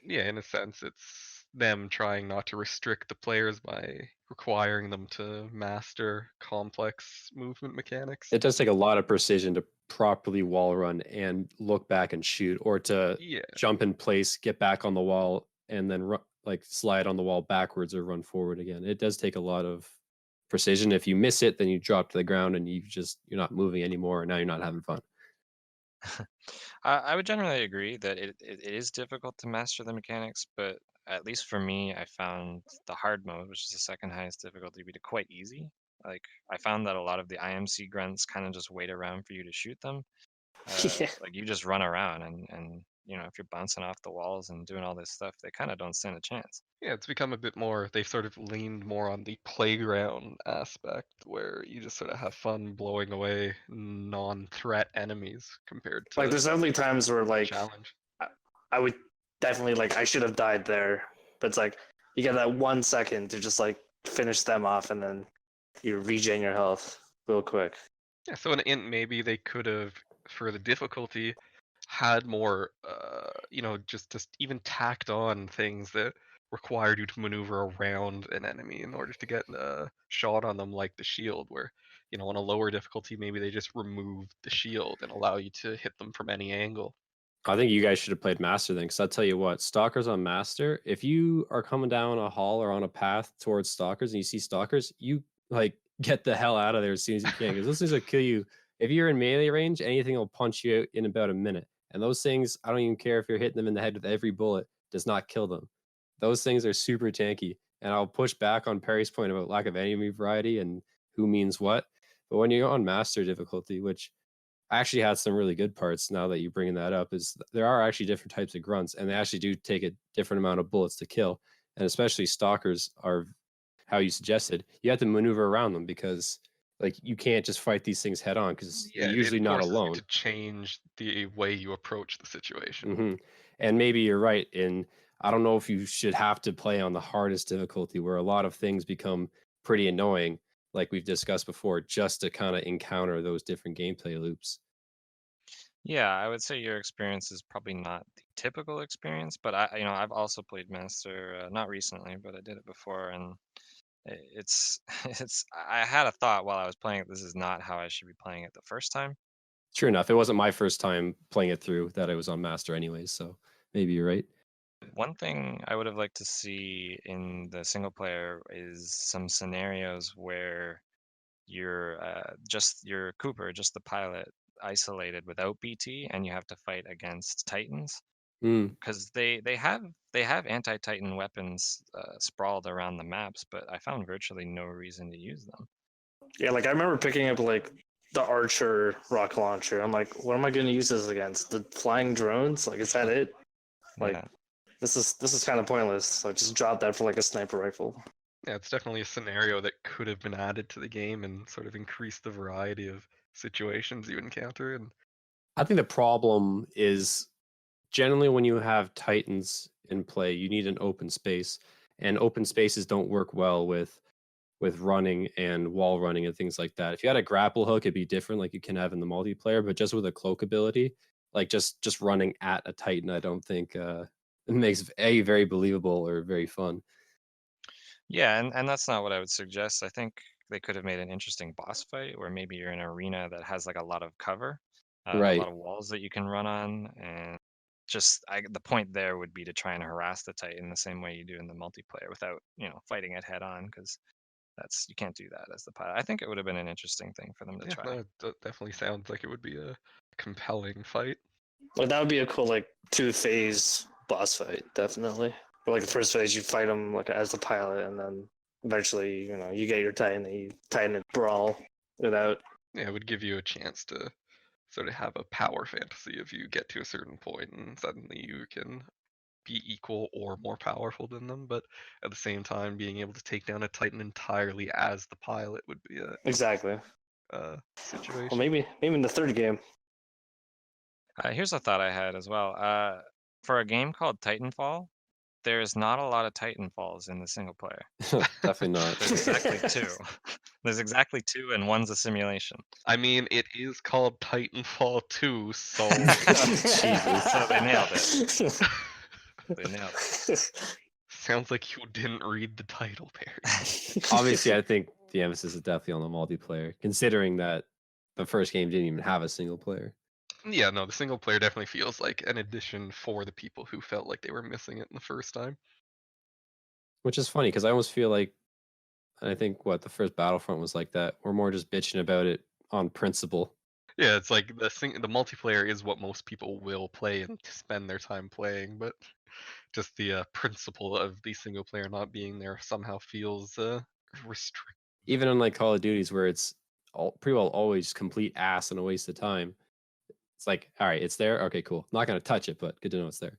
[SPEAKER 4] a sense, it's them trying not to restrict the players by requiring them to master complex movement mechanics.
[SPEAKER 3] It does take a lot of precision to properly wall run and look back and shoot, or to
[SPEAKER 4] Yeah,
[SPEAKER 3] jump in place, get back on the wall, and then like slide on the wall backwards or run forward again. It does take a lot of precision. If you miss it, then you drop to the ground and you're not moving anymore, and now you're not having fun.
[SPEAKER 2] I would generally agree that it is difficult to master the mechanics, but at least for me, I found the hard mode, which is the second highest difficulty, to be quite easy. Like I found that a lot of the IMC grunts kind of just wait around for you to shoot them.
[SPEAKER 5] Yeah.
[SPEAKER 2] Like you just run around and if you're bouncing off the walls and doing all this stuff, they kind of don't stand a chance.
[SPEAKER 4] yeah, it's become a bit more. They've sort of leaned more on the playground aspect, where you just sort of have fun blowing away non-threat enemies compared
[SPEAKER 5] Like
[SPEAKER 4] to
[SPEAKER 5] there's definitely times where like
[SPEAKER 4] challenge.
[SPEAKER 5] I would definitely like I should have died there, but it's like you get that 1 second to just like finish them off, and then you regen your health real quick.
[SPEAKER 4] Yeah, so in int maybe they could have, for the difficulty, had more, just even tacked on things that required you to maneuver around an enemy in order to get a shot on them, like the shield, where, on a lower difficulty, maybe they just remove the shield and allow you to hit them from any angle.
[SPEAKER 3] I think you guys should have played Master then, because I'll tell you what, Stalkers on Master, if you are coming down a hall or on a path towards Stalkers and you see Stalkers, you like get the hell out of there as soon as you can, because those things will kill you. If you're in melee range, anything will punch you out in about a minute. And those things, I don't even care if you're hitting them in the head with every bullet, does not kill them. Those things are super tanky. And I'll push back on Perry's point about lack of enemy variety and who means what. But when you're on Master difficulty, which I actually had some really good parts now that you're bringing that up, is there are actually different types of grunts, and they actually do take a different amount of bullets to kill. And especially stalkers are, how you suggested, you have to maneuver around them, because like you can't just fight these things head on, because
[SPEAKER 4] Yeah,
[SPEAKER 3] you're usually
[SPEAKER 4] it
[SPEAKER 3] not
[SPEAKER 4] forces you
[SPEAKER 3] alone.
[SPEAKER 4] to change the way you approach the situation.
[SPEAKER 3] Hmm. And maybe you're right in, I don't know if you should have to play on the hardest difficulty, where a lot of things become pretty annoying, like we've discussed before, just to kind of encounter those different gameplay loops.
[SPEAKER 2] Yeah, I would say your experience is probably not the typical experience, but I've also played Master, not recently, but I did it before, and it's I had a thought while I was playing it. This is not how I should be playing it the first time.
[SPEAKER 3] True enough, it wasn't my first time playing it through that I was on Master anyways, so maybe you're right.
[SPEAKER 2] One thing I would have liked to see in the single player is some scenarios where you're just your Cooper, just the pilot, isolated without BT, and you have to fight against Titans,
[SPEAKER 3] Mm.
[SPEAKER 2] because they have anti-Titan weapons sprawled around the maps, but I found virtually no reason to use them.
[SPEAKER 5] Yeah, like I remember picking up like the Archer rocket launcher. I'm like, what am I going to use this against? The flying drones? Like, is that it? Like,
[SPEAKER 2] Yeah.
[SPEAKER 5] this is kind of pointless. So I just dropped that for like a sniper rifle.
[SPEAKER 4] Yeah, it's definitely a scenario that could have been added to the game and sort of increased the variety of situations you encounter. And
[SPEAKER 3] I think the problem is generally when you have Titans in play, you need an open space, and open spaces don't work well with running and wall running and things like that. If you had a grapple hook, it'd be different, like you can have in the multiplayer, but just with a cloak ability, like just running at a Titan, I don't think it makes a very believable or very fun.
[SPEAKER 2] Yeah, and that's not what I would suggest. I think they could have made an interesting boss fight where maybe you're in an arena that has like a lot of cover, a
[SPEAKER 3] Right.
[SPEAKER 2] lot of walls that you can run on, and the point there would be to try and harass the Titan the same way you do in the multiplayer without, fighting it head on, because you can't do that as the pilot. I think it would have been an interesting thing for them to
[SPEAKER 4] yeah,
[SPEAKER 2] try.
[SPEAKER 4] no, it definitely sounds like it would be a compelling fight.
[SPEAKER 5] Like that would be a cool like 2-phase boss fight, definitely. Or like the first phase, you fight him like as the pilot, and then eventually, you get your Titan, and you Titan and brawl it out.
[SPEAKER 4] Yeah, it would give you a chance to sort of have a power fantasy if you get to a certain point and suddenly you can be equal or more powerful than them, but at the same time, being able to take down a Titan entirely as the pilot would be
[SPEAKER 5] Exactly.
[SPEAKER 4] a
[SPEAKER 5] Well,
[SPEAKER 4] situation.
[SPEAKER 5] maybe in the third game.
[SPEAKER 2] Here's a thought I had as well. For a game called Titanfall, there's not a lot of Titanfalls in the single player.
[SPEAKER 3] Definitely not.
[SPEAKER 2] There's exactly two. There's exactly two, and one's a simulation.
[SPEAKER 4] I mean, it is called Titanfall 2, so
[SPEAKER 3] Jesus.
[SPEAKER 2] So they nailed it. They nailed it.
[SPEAKER 4] sounds like you didn't read the title, Barry.
[SPEAKER 3] Obviously, I think the emphasis is definitely on the multiplayer, considering that the first game didn't even have a single player.
[SPEAKER 4] Yeah, no, the single player definitely feels like an addition for the people who felt like they were missing it in the first time.
[SPEAKER 3] Which is funny because I almost feel like, I think the first Battlefront was like that. We're more just bitching about it on principle.
[SPEAKER 4] Yeah, it's like the multiplayer is what most people will play and spend their time playing, but just the principle of the single player not being there somehow feels restricted.
[SPEAKER 3] Even on like Call of Duties, where it's pretty well always complete ass and a waste of time. It's like, all right, it's there. Okay, cool. Not gonna touch it, but good to know it's there.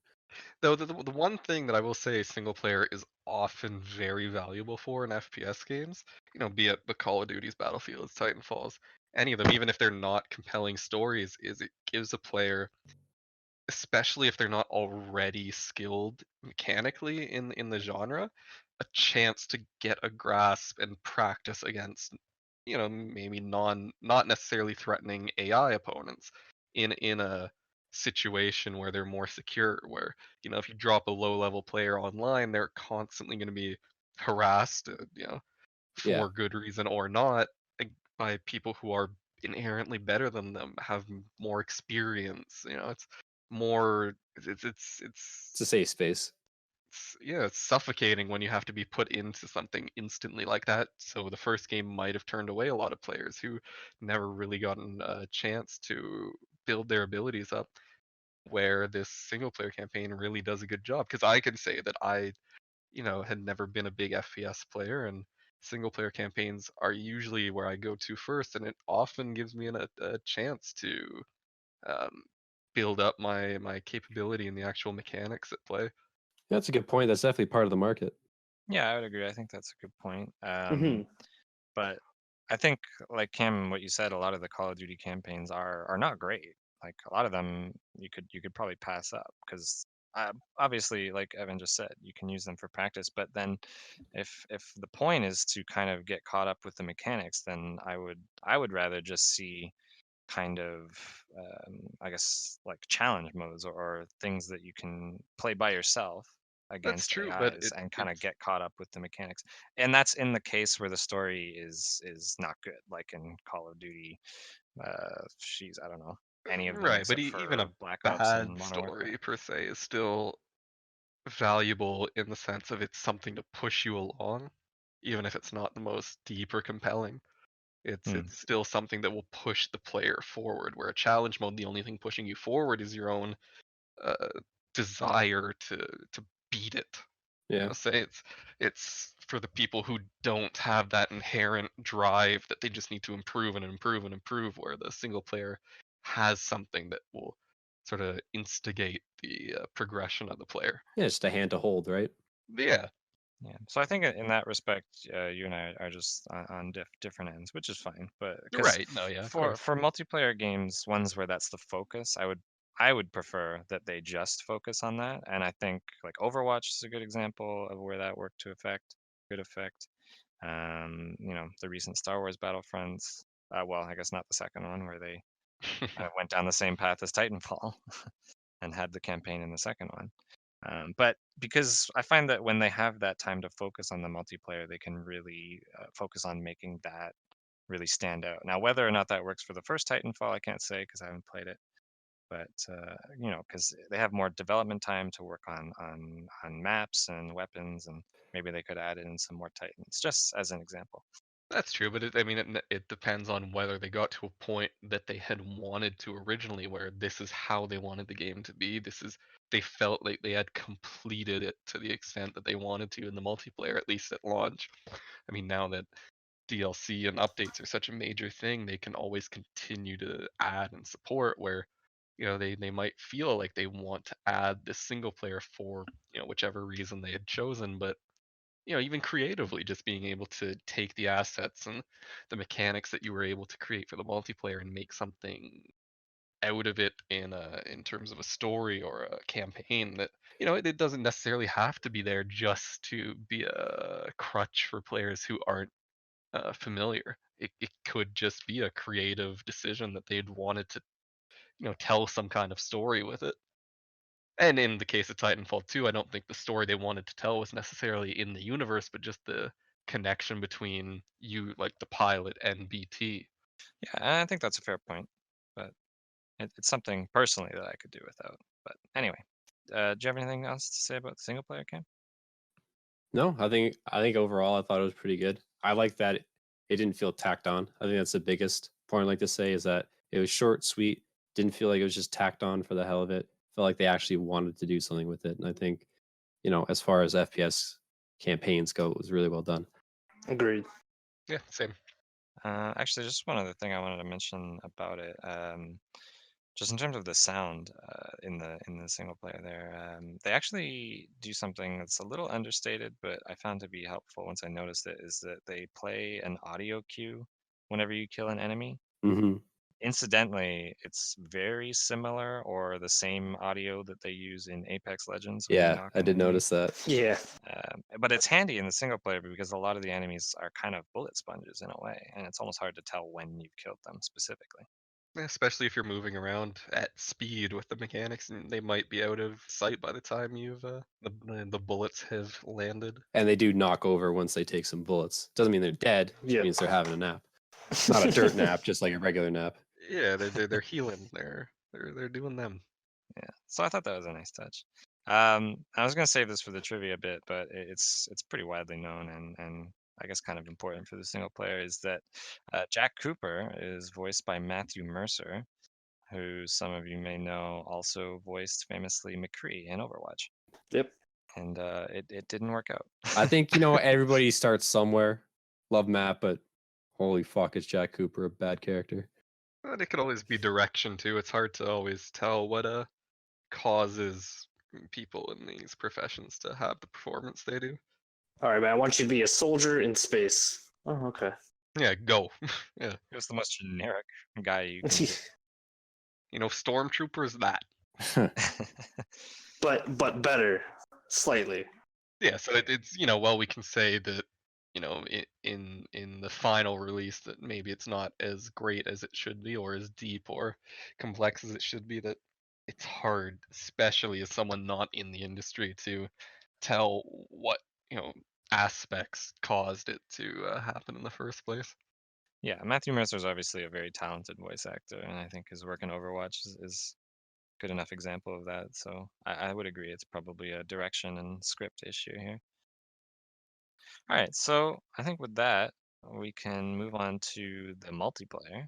[SPEAKER 4] Though the one thing that I will say single player is often very valuable for in FPS games, be it the Call of Duties, Battlefields, Titanfalls, any of them, even if they're not compelling stories, is it gives a player, especially if they're not already skilled mechanically in the genre, a chance to get a grasp and practice against, maybe not necessarily threatening AI opponents in a situation where they're more secure, where, if you drop a low level player online, they're constantly going to be harassed,
[SPEAKER 3] Yeah.
[SPEAKER 4] for good reason or not, by people who are inherently better than them, have more experience. It's more,
[SPEAKER 3] It's a safe space.
[SPEAKER 4] yeah, it's suffocating when you have to be put into something instantly like that. So the first game might have turned away a lot of players who never really gotten a chance to build their abilities up, where this single player campaign really does a good job. Because I can say that I, had never been a big FPS player, and single player campaigns are usually where I go to first, and it often gives me a chance to um, build up my capability in the actual mechanics at play.
[SPEAKER 3] That's a good point. That's definitely part of the market.
[SPEAKER 2] Yeah, I would agree. I think that's a good point.
[SPEAKER 5] Mhm.
[SPEAKER 2] But I think, like Cam, what you said, a lot of the Call of Duty campaigns are not great. Like a lot of them, you could probably pass up because obviously, like Evan just said, you can use them for practice. But then, if the point is to kind of get caught up with the mechanics, then I would rather just see kind of I guess like challenge modes or things that you can play by yourself
[SPEAKER 4] That's
[SPEAKER 2] against
[SPEAKER 4] true, but
[SPEAKER 2] AIs and kind of get caught up with the mechanics. And that's in the case where the story is not good, like in Call of Duty. I don't know any of them
[SPEAKER 4] right. But
[SPEAKER 2] except
[SPEAKER 4] even
[SPEAKER 2] for
[SPEAKER 4] a
[SPEAKER 2] Black Ops
[SPEAKER 4] bad
[SPEAKER 2] and Modern
[SPEAKER 4] story
[SPEAKER 2] Warfare.
[SPEAKER 4] per se is still valuable in the sense of it's something to push you along, even if it's not the most deep or compelling. It's
[SPEAKER 2] Hmm.
[SPEAKER 4] it's still something that will push the player forward. Where a challenge mode, the only thing pushing you forward is your own uh, desire to beat it.
[SPEAKER 3] Yeah.
[SPEAKER 4] Say it's for the people who don't have that inherent drive that they just need to improve and improve and improve. Where the single player has something that will sort of instigate the progression of the player.
[SPEAKER 3] Yeah, just a hand to hold, right?
[SPEAKER 4] Yeah,
[SPEAKER 2] Yeah. So I think in that respect, you and I are just on different ends, which is fine. But because
[SPEAKER 4] right. No, yeah, of
[SPEAKER 2] for
[SPEAKER 4] course.
[SPEAKER 2] for multiplayer games, ones where that's the focus, I would prefer that they just focus on that. And I think like Overwatch is a good example of where that worked to good effect. The recent Star Wars Battlefronts. Well, I guess not the second one where they went down the same path as Titanfall and had the campaign in the second one. But because I find that when they have that time to focus on the multiplayer, they can really focus on making that really stand out. Now, whether or not that works for the first Titanfall, I can't say because I haven't played it. But because they have more development time to work on maps and weapons, and maybe they could add in some more Titans, just as an example.
[SPEAKER 4] That's true, but I mean, it depends on whether they got to a point that they had wanted to originally, where this is how they wanted the game to be. They felt like they had completed it to the extent that they wanted to in the multiplayer, at least at launch. I mean, now that DLC and updates are such a major thing, they can always continue to add and support. Where, they might feel like they want to add this single player for whichever reason they had chosen, but even creatively, just being able to take the assets and the mechanics that you were able to create for the multiplayer and make something out of it in terms of a story or a campaign that it doesn't necessarily have to be there just to be a crutch for players who aren't familiar. It could just be a creative decision that they'd wanted to tell some kind of story with it. And in the case of Titanfall 2, I don't think the story they wanted to tell was necessarily in the universe, but just the connection between you, like the pilot, and BT.
[SPEAKER 2] Yeah, I think that's a fair point, but it's something personally that I could do without. But anyway, do you have anything else to say about the single player camp?
[SPEAKER 3] No, I think overall I thought it was pretty good. I like that it didn't feel tacked on. I think that's the biggest point I'd like to say is that it was short, sweet, didn't feel like it was just tacked on for the hell of it. Felt like they actually wanted to do something with it. And I think, as far as FPS campaigns go, it was really well done.
[SPEAKER 5] Agreed.
[SPEAKER 4] Yeah, same.
[SPEAKER 2] Actually, just one other thing I wanted to mention about it. Just in terms of the sound in the single player there, they actually do something that's a little understated, but I found to be helpful once I noticed it, is that they play an audio cue whenever you kill an enemy.
[SPEAKER 3] Mm-hmm.
[SPEAKER 2] Incidentally, it's very similar or the same audio that they use in Apex Legends. When you
[SPEAKER 3] Yeah,
[SPEAKER 2] knock
[SPEAKER 3] I
[SPEAKER 2] an
[SPEAKER 3] did
[SPEAKER 2] enemy.
[SPEAKER 3] notice that.
[SPEAKER 5] Yeah.
[SPEAKER 2] But it's handy in the single player because a lot of the enemies are kind of bullet sponges in a way, and it's almost hard to tell when you've killed them specifically.
[SPEAKER 4] Especially if you're moving around at speed with the mechanics, and they might be out of sight by the time you've the bullets have landed.
[SPEAKER 3] And they do knock over once they take some bullets. Doesn't mean they're dead. It
[SPEAKER 5] Yeah.
[SPEAKER 3] means they're having a nap. Not a dirt nap, just like a regular nap.
[SPEAKER 4] Yeah, they're healing. They're doing them.
[SPEAKER 2] Yeah, so I thought that was a nice touch. I was gonna save this for the trivia bit, but it's pretty widely known and I guess kind of important for the single player is that Jack Cooper is voiced by Matthew Mercer, who some of you may know also voiced famously McCree in Overwatch.
[SPEAKER 5] Yep.
[SPEAKER 2] And it didn't work out.
[SPEAKER 3] I think, everybody starts somewhere. Love Matt, but holy fuck, is Jack Cooper a bad character?
[SPEAKER 4] But it could always be direction too. It's hard to always tell what causes people in these professions to have the performance they do.
[SPEAKER 5] All right, man. I want you to be a soldier in space. Oh, okay.
[SPEAKER 4] Yeah, go. Yeah.
[SPEAKER 2] It was the most generic guy you can get.
[SPEAKER 4] Stormtroopers that.
[SPEAKER 5] but better, slightly.
[SPEAKER 4] Yeah, so it's we can say that in the final release that maybe it's not as great as it should be or as deep or complex as it should be, that it's hard, especially as someone not in the industry, to tell what aspects caused it to happen in the first place.
[SPEAKER 2] Yeah, Matthew Mercer is obviously a very talented voice actor, and I think his work in Overwatch is good enough example of that. So I would agree it's probably a direction and script issue here. All right, so I think with that, we can move on to the multiplayer.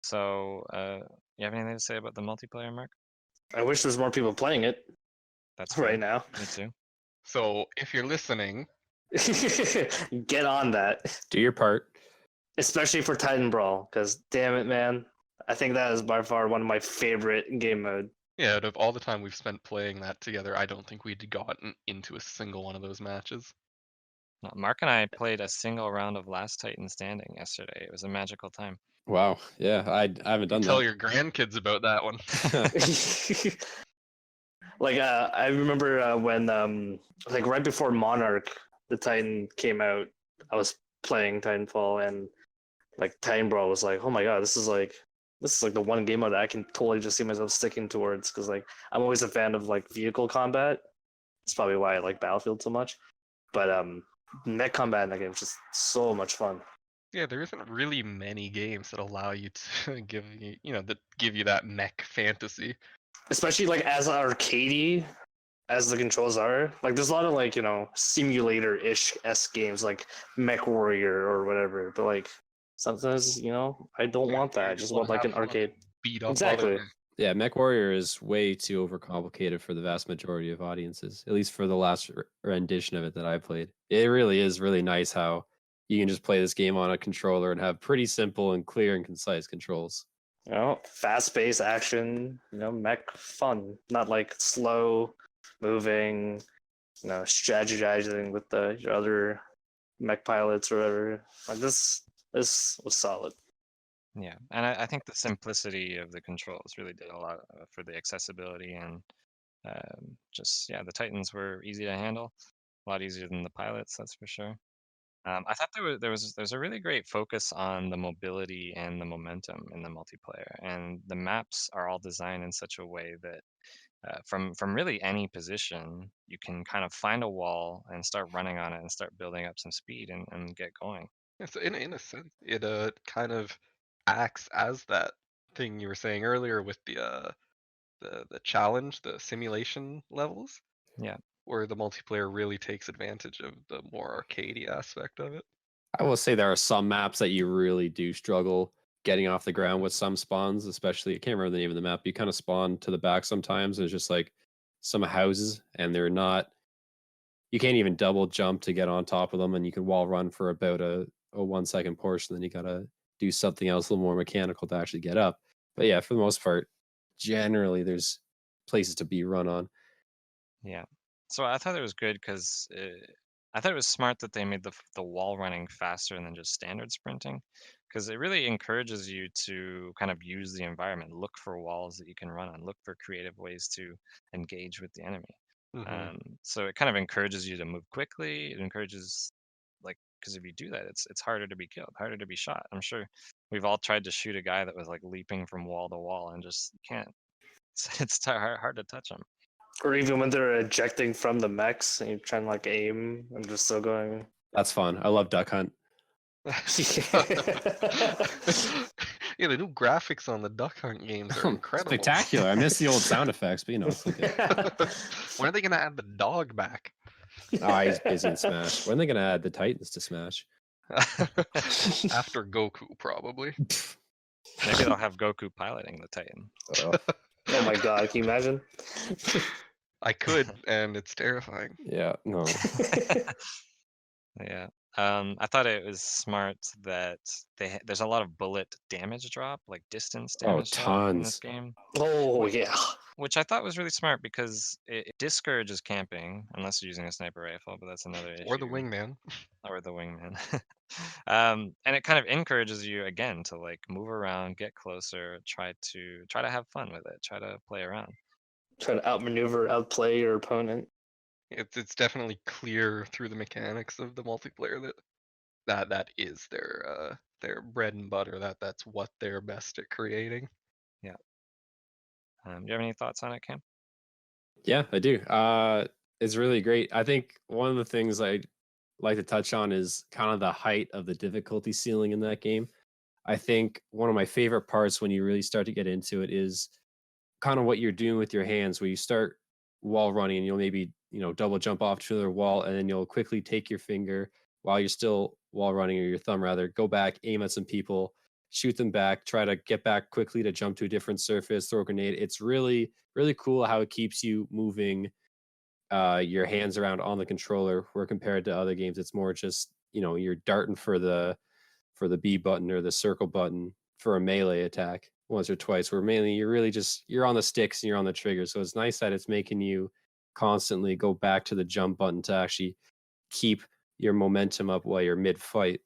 [SPEAKER 2] So you have anything to say about the multiplayer, Mark?
[SPEAKER 5] I wish there's more people playing it
[SPEAKER 2] That's
[SPEAKER 5] right
[SPEAKER 2] fair.
[SPEAKER 5] now.
[SPEAKER 2] Me too.
[SPEAKER 4] So if you're listening,
[SPEAKER 5] Get on that,
[SPEAKER 3] Do your part.
[SPEAKER 5] especially for Titan Brawl, because damn it, man, I think that is by far one of my favorite game mode.
[SPEAKER 4] yeah, out of all the time we've spent playing that together, I don't think we'd gotten into a single one of those matches.
[SPEAKER 2] No, Mark and I played a single round of Last Titan Standing yesterday. It was a magical time.
[SPEAKER 3] Wow. Yeah, I haven't done
[SPEAKER 4] Tell
[SPEAKER 3] that.
[SPEAKER 4] your grandkids about that one.
[SPEAKER 5] Like I remember when like right before Monarch the Titan came out, I was playing Titanfall, and like Titan Brawl was like, oh my god, this is like the one game mode that I can totally just see myself sticking towards, because like I'm always a fan of like vehicle combat. It's probably why I like Battlefield so much. But mech combat in that game is just so much fun.
[SPEAKER 4] Yeah, there isn't really many games that allow you to give you that mech fantasy.
[SPEAKER 5] Especially like as arcadey as the controls are. Like there's a lot of like, simulator-ish games like Mech Warrior or whatever. But like sometimes, I don't want that. I just want like an arcade.
[SPEAKER 4] Beat up
[SPEAKER 5] Exactly.
[SPEAKER 4] other
[SPEAKER 3] Yeah, Mech Warrior is way too overcomplicated for the vast majority of audiences, at least for the last rendition of it that I played. It really is really nice how you can just play this game on a controller and have pretty simple and clear and concise controls.
[SPEAKER 5] You know, fast-paced action. You know, mech fun, not like slow moving. You know, strategizing with your other mech pilots or whatever. Like this was solid.
[SPEAKER 2] Yeah, and I think the simplicity of the controls really did a lot for the accessibility and just yeah, the Titans were easy to handle, a lot easier than the pilots, that's for sure. I thought there's a really great focus on the mobility and the momentum in the multiplayer, and the maps are all designed in such a way that from really any position you can kind of find a wall and start running on it and start building up some speed and get going.
[SPEAKER 4] Yeah, so in a sense, it kind of acts as that thing you were saying earlier with the challenge, the simulation levels,
[SPEAKER 2] Yeah.
[SPEAKER 4] where the multiplayer really takes advantage of the more arcadey aspect of it.
[SPEAKER 3] I will say there are some maps that you really do struggle getting off the ground with some spawns, especially I can't remember the name of the map. You kind of spawn to the back sometimes, and it's just like some houses, and they're not. You can't even double jump to get on top of them, and you can wall run for about a 1 second portion. Then you gotta do something else a little more mechanical to actually get up. But yeah, for the most part, generally there's places to be run on.
[SPEAKER 2] Yeah. So I thought it was good because I thought it was smart that they made the wall running faster than just standard sprinting, because it really encourages you to kind of use the environment, look for walls that you can run on, look for creative ways to engage with the enemy.
[SPEAKER 4] Hmm.
[SPEAKER 2] So it kind of encourages you to move quickly. It encourages, like, because if you do that, it's harder to be killed, harder to be shot. I'm sure we've all tried to shoot a guy that was like leaping from wall to wall and just can't. It's hard to touch him.
[SPEAKER 5] Or even when they're ejecting from the mechs and you're trying to like aim and just still going.
[SPEAKER 3] That's fun. I love Duck Hunt.
[SPEAKER 4] Yeah, the new graphics on the Duck Hunt games are incredible.
[SPEAKER 3] Spectacular. I miss the old sound effects, but it's okay.
[SPEAKER 4] When are they gonna add the dog back?
[SPEAKER 3] He's busy in Smash. When are they gonna add the Titans to Smash?
[SPEAKER 4] After Goku, probably.
[SPEAKER 2] Maybe they'll have Goku piloting the Titan.
[SPEAKER 3] Oh,
[SPEAKER 5] Oh my god, can you imagine?
[SPEAKER 4] I could, and it's terrifying.
[SPEAKER 3] yeah, no.
[SPEAKER 2] Yeah. I thought it was smart that there's a lot of bullet damage drop, like distance damage drop in this
[SPEAKER 3] tons.
[SPEAKER 2] game,
[SPEAKER 5] Oh yeah.
[SPEAKER 2] which I thought was really smart because it discourages camping unless you're using a sniper rifle, but that's another issue.
[SPEAKER 4] Or the wingman.
[SPEAKER 2] Or the wingman. And it kind of encourages you again to like move around, get closer, try to have fun with it, try to play around.
[SPEAKER 5] Try to outmaneuver, outplay your opponent.
[SPEAKER 4] It's definitely clear through the mechanics of the multiplayer that is their bread and butter. That's what they're best at creating.
[SPEAKER 2] Yeah. Do you have any thoughts on it, Cam?
[SPEAKER 3] Yeah, I do. It's really great. I think one of the things I'd like to touch on is kind of the height of the difficulty ceiling in that game. I think one of my favorite parts when you really start to get into it is kind of what you're doing with your hands, where you start wall running and you'll maybe double jump off to the wall, and then you'll quickly take your finger while you're still wall running, or your thumb rather, go back, aim at some people, shoot them back, try to get back quickly to jump to a different surface, throw a grenade. It's really really cool how it keeps you moving your hands around on the controller, where compared to other games it's more just you're darting for the B button or the circle button for a melee attack once or twice, where mainly you're on the sticks and you're on the trigger. So it's nice that it's making you constantly go back to the jump button to actually keep your momentum up while you're mid fight.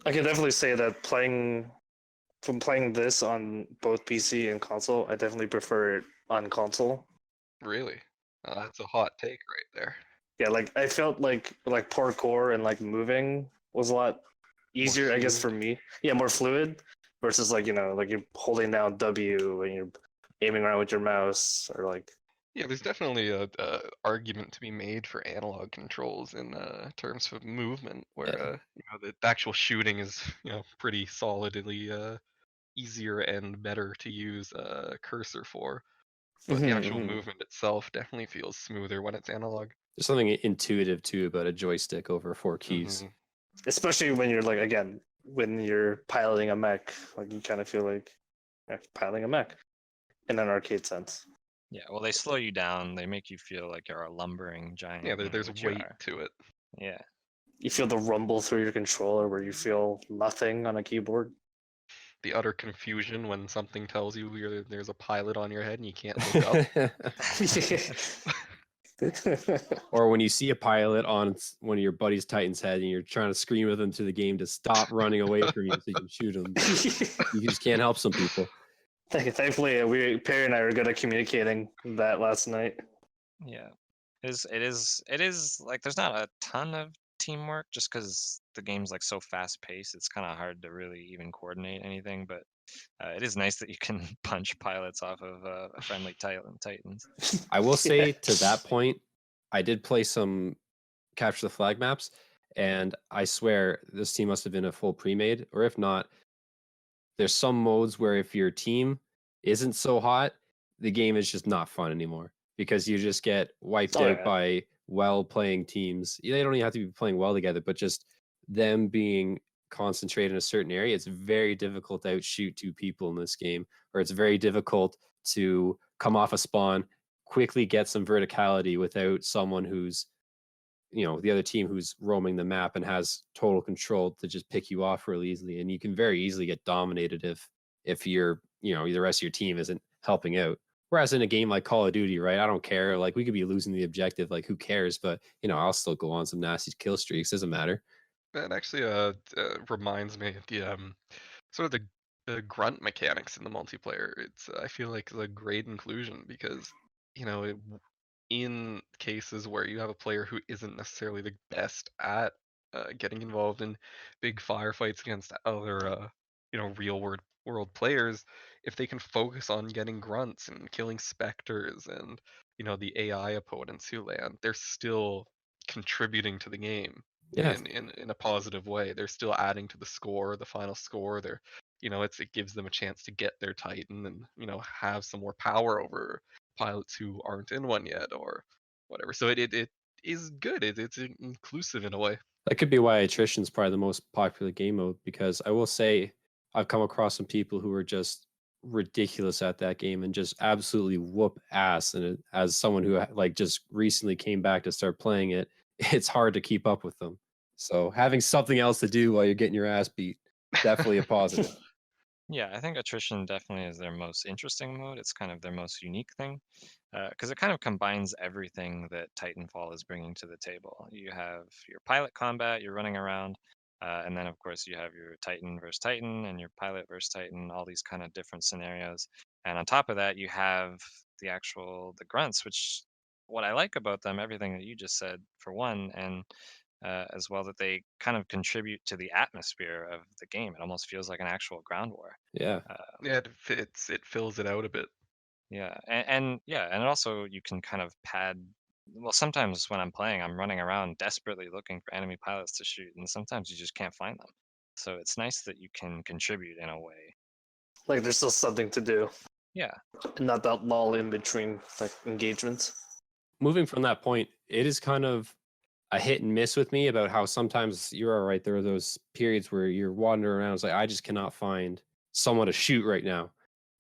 [SPEAKER 5] I can definitely say that playing this on both PC and console, I definitely prefer it on console.
[SPEAKER 4] Really? That's a hot take right there.
[SPEAKER 5] Yeah, like I felt like parkour and like moving was a lot easier, I guess, for me. Yeah, more fluid versus like like you're holding down W and you're aiming around with your mouse, or like.
[SPEAKER 4] Yeah, there's definitely a argument to be made for analog controls in terms of movement, where the actual shooting is pretty solidly easier and better to use a cursor for. But the actual movement itself definitely feels smoother when it's analog.
[SPEAKER 3] There's something intuitive too about a joystick over 4 keys.
[SPEAKER 5] Especially when you're like, again, when you're piloting a mech, like you kind of feel like you're piloting a mech in an arcade sense.
[SPEAKER 2] Yeah, well, they slow you down. They make you feel like you're a lumbering giant.
[SPEAKER 4] Yeah, there's
[SPEAKER 2] which you
[SPEAKER 4] weight
[SPEAKER 2] are.
[SPEAKER 4] to it.
[SPEAKER 2] Yeah.
[SPEAKER 5] You feel the rumble through your controller where you feel nothing on a keyboard.
[SPEAKER 4] the utter confusion when something tells you there's a pilot on your head and you can't look up.
[SPEAKER 3] Or when you see a pilot on one of your buddy's Titan's head and you're trying to scream at them to the game to stop running away from you so you can shoot them. You just can't help some people.
[SPEAKER 5] Thankfully, Perry and I were good at communicating that last night.
[SPEAKER 2] Yeah, it is like there's not a ton of teamwork just because the game's like so fast paced. It's kind of hard to really even coordinate anything, but it is nice that you can punch pilots off of a friendly Titans.
[SPEAKER 3] I will say to that point, I did play some capture the flag maps, and I swear this team must have been a full pre-made, or if not, there's some modes where if your team isn't so hot, the game is just not fun anymore because you just get wiped
[SPEAKER 5] Oh,
[SPEAKER 3] out
[SPEAKER 5] yeah.
[SPEAKER 3] by well-playing teams. They don't even have to be playing well together, but just them being concentrated in a certain area, it's very difficult to outshoot two people in this game, or it's very difficult to come off a spawn, quickly get some verticality without someone who's the other team who's roaming the map and has total control to just pick you off really easily. And you can very easily get dominated if you're the rest of your team isn't helping out. Whereas in a game like Call of Duty, right, I don't care, like we could be losing the objective, like who cares, but I'll still go on some nasty kill streaks, doesn't matter.
[SPEAKER 4] That actually reminds me of the sort of the grunt mechanics in the multiplayer. It's I feel like a great inclusion because in cases where you have a player who isn't necessarily the best at getting involved in big firefights against other real world players, if they can focus on getting grunts and killing specters and the AI opponents who land, they're still contributing to the game
[SPEAKER 3] Yeah.
[SPEAKER 4] in a positive way. They're still adding to the score, the final score. They're it gives them a chance to get their Titan and have some more power over pilots who aren't in one yet or whatever. So it is good. It's inclusive in a way.
[SPEAKER 3] That could be why attrition is probably the most popular game mode, because I will say I've come across some people who are just ridiculous at that game and just absolutely whoop ass. And as someone who like just recently came back to start playing it, it's hard to keep up with them. So having something else to do while you're getting your ass beat, definitely a positive.
[SPEAKER 2] Yeah, I think attrition definitely is their most interesting mode. It's kind of their most unique thing because it kind of combines everything that Titanfall is bringing to the table. You have your pilot combat, you're running around, and then of course you have your Titan versus Titan and your pilot versus Titan, all these kind of different scenarios. And on top of that, you have the grunts, which what I like about them, everything that you just said for one, and as well that they kind of contribute to the atmosphere of the game. It almost feels like an actual ground war.
[SPEAKER 3] Yeah.
[SPEAKER 4] Yeah, it fills it out a bit.
[SPEAKER 2] Yeah, and also you can kind of pad. Well, sometimes when I'm playing, I'm running around desperately looking for enemy pilots to shoot, and sometimes you just can't find them. So it's nice that you can contribute in a way.
[SPEAKER 5] Like there's still something to do,
[SPEAKER 2] Yeah,
[SPEAKER 5] and not that lull in between like engagements.
[SPEAKER 3] Moving from that point, it is kind of a hit and miss with me about how sometimes you're all right. There are those periods where you're wandering around. It's like, I just cannot find someone to shoot right now,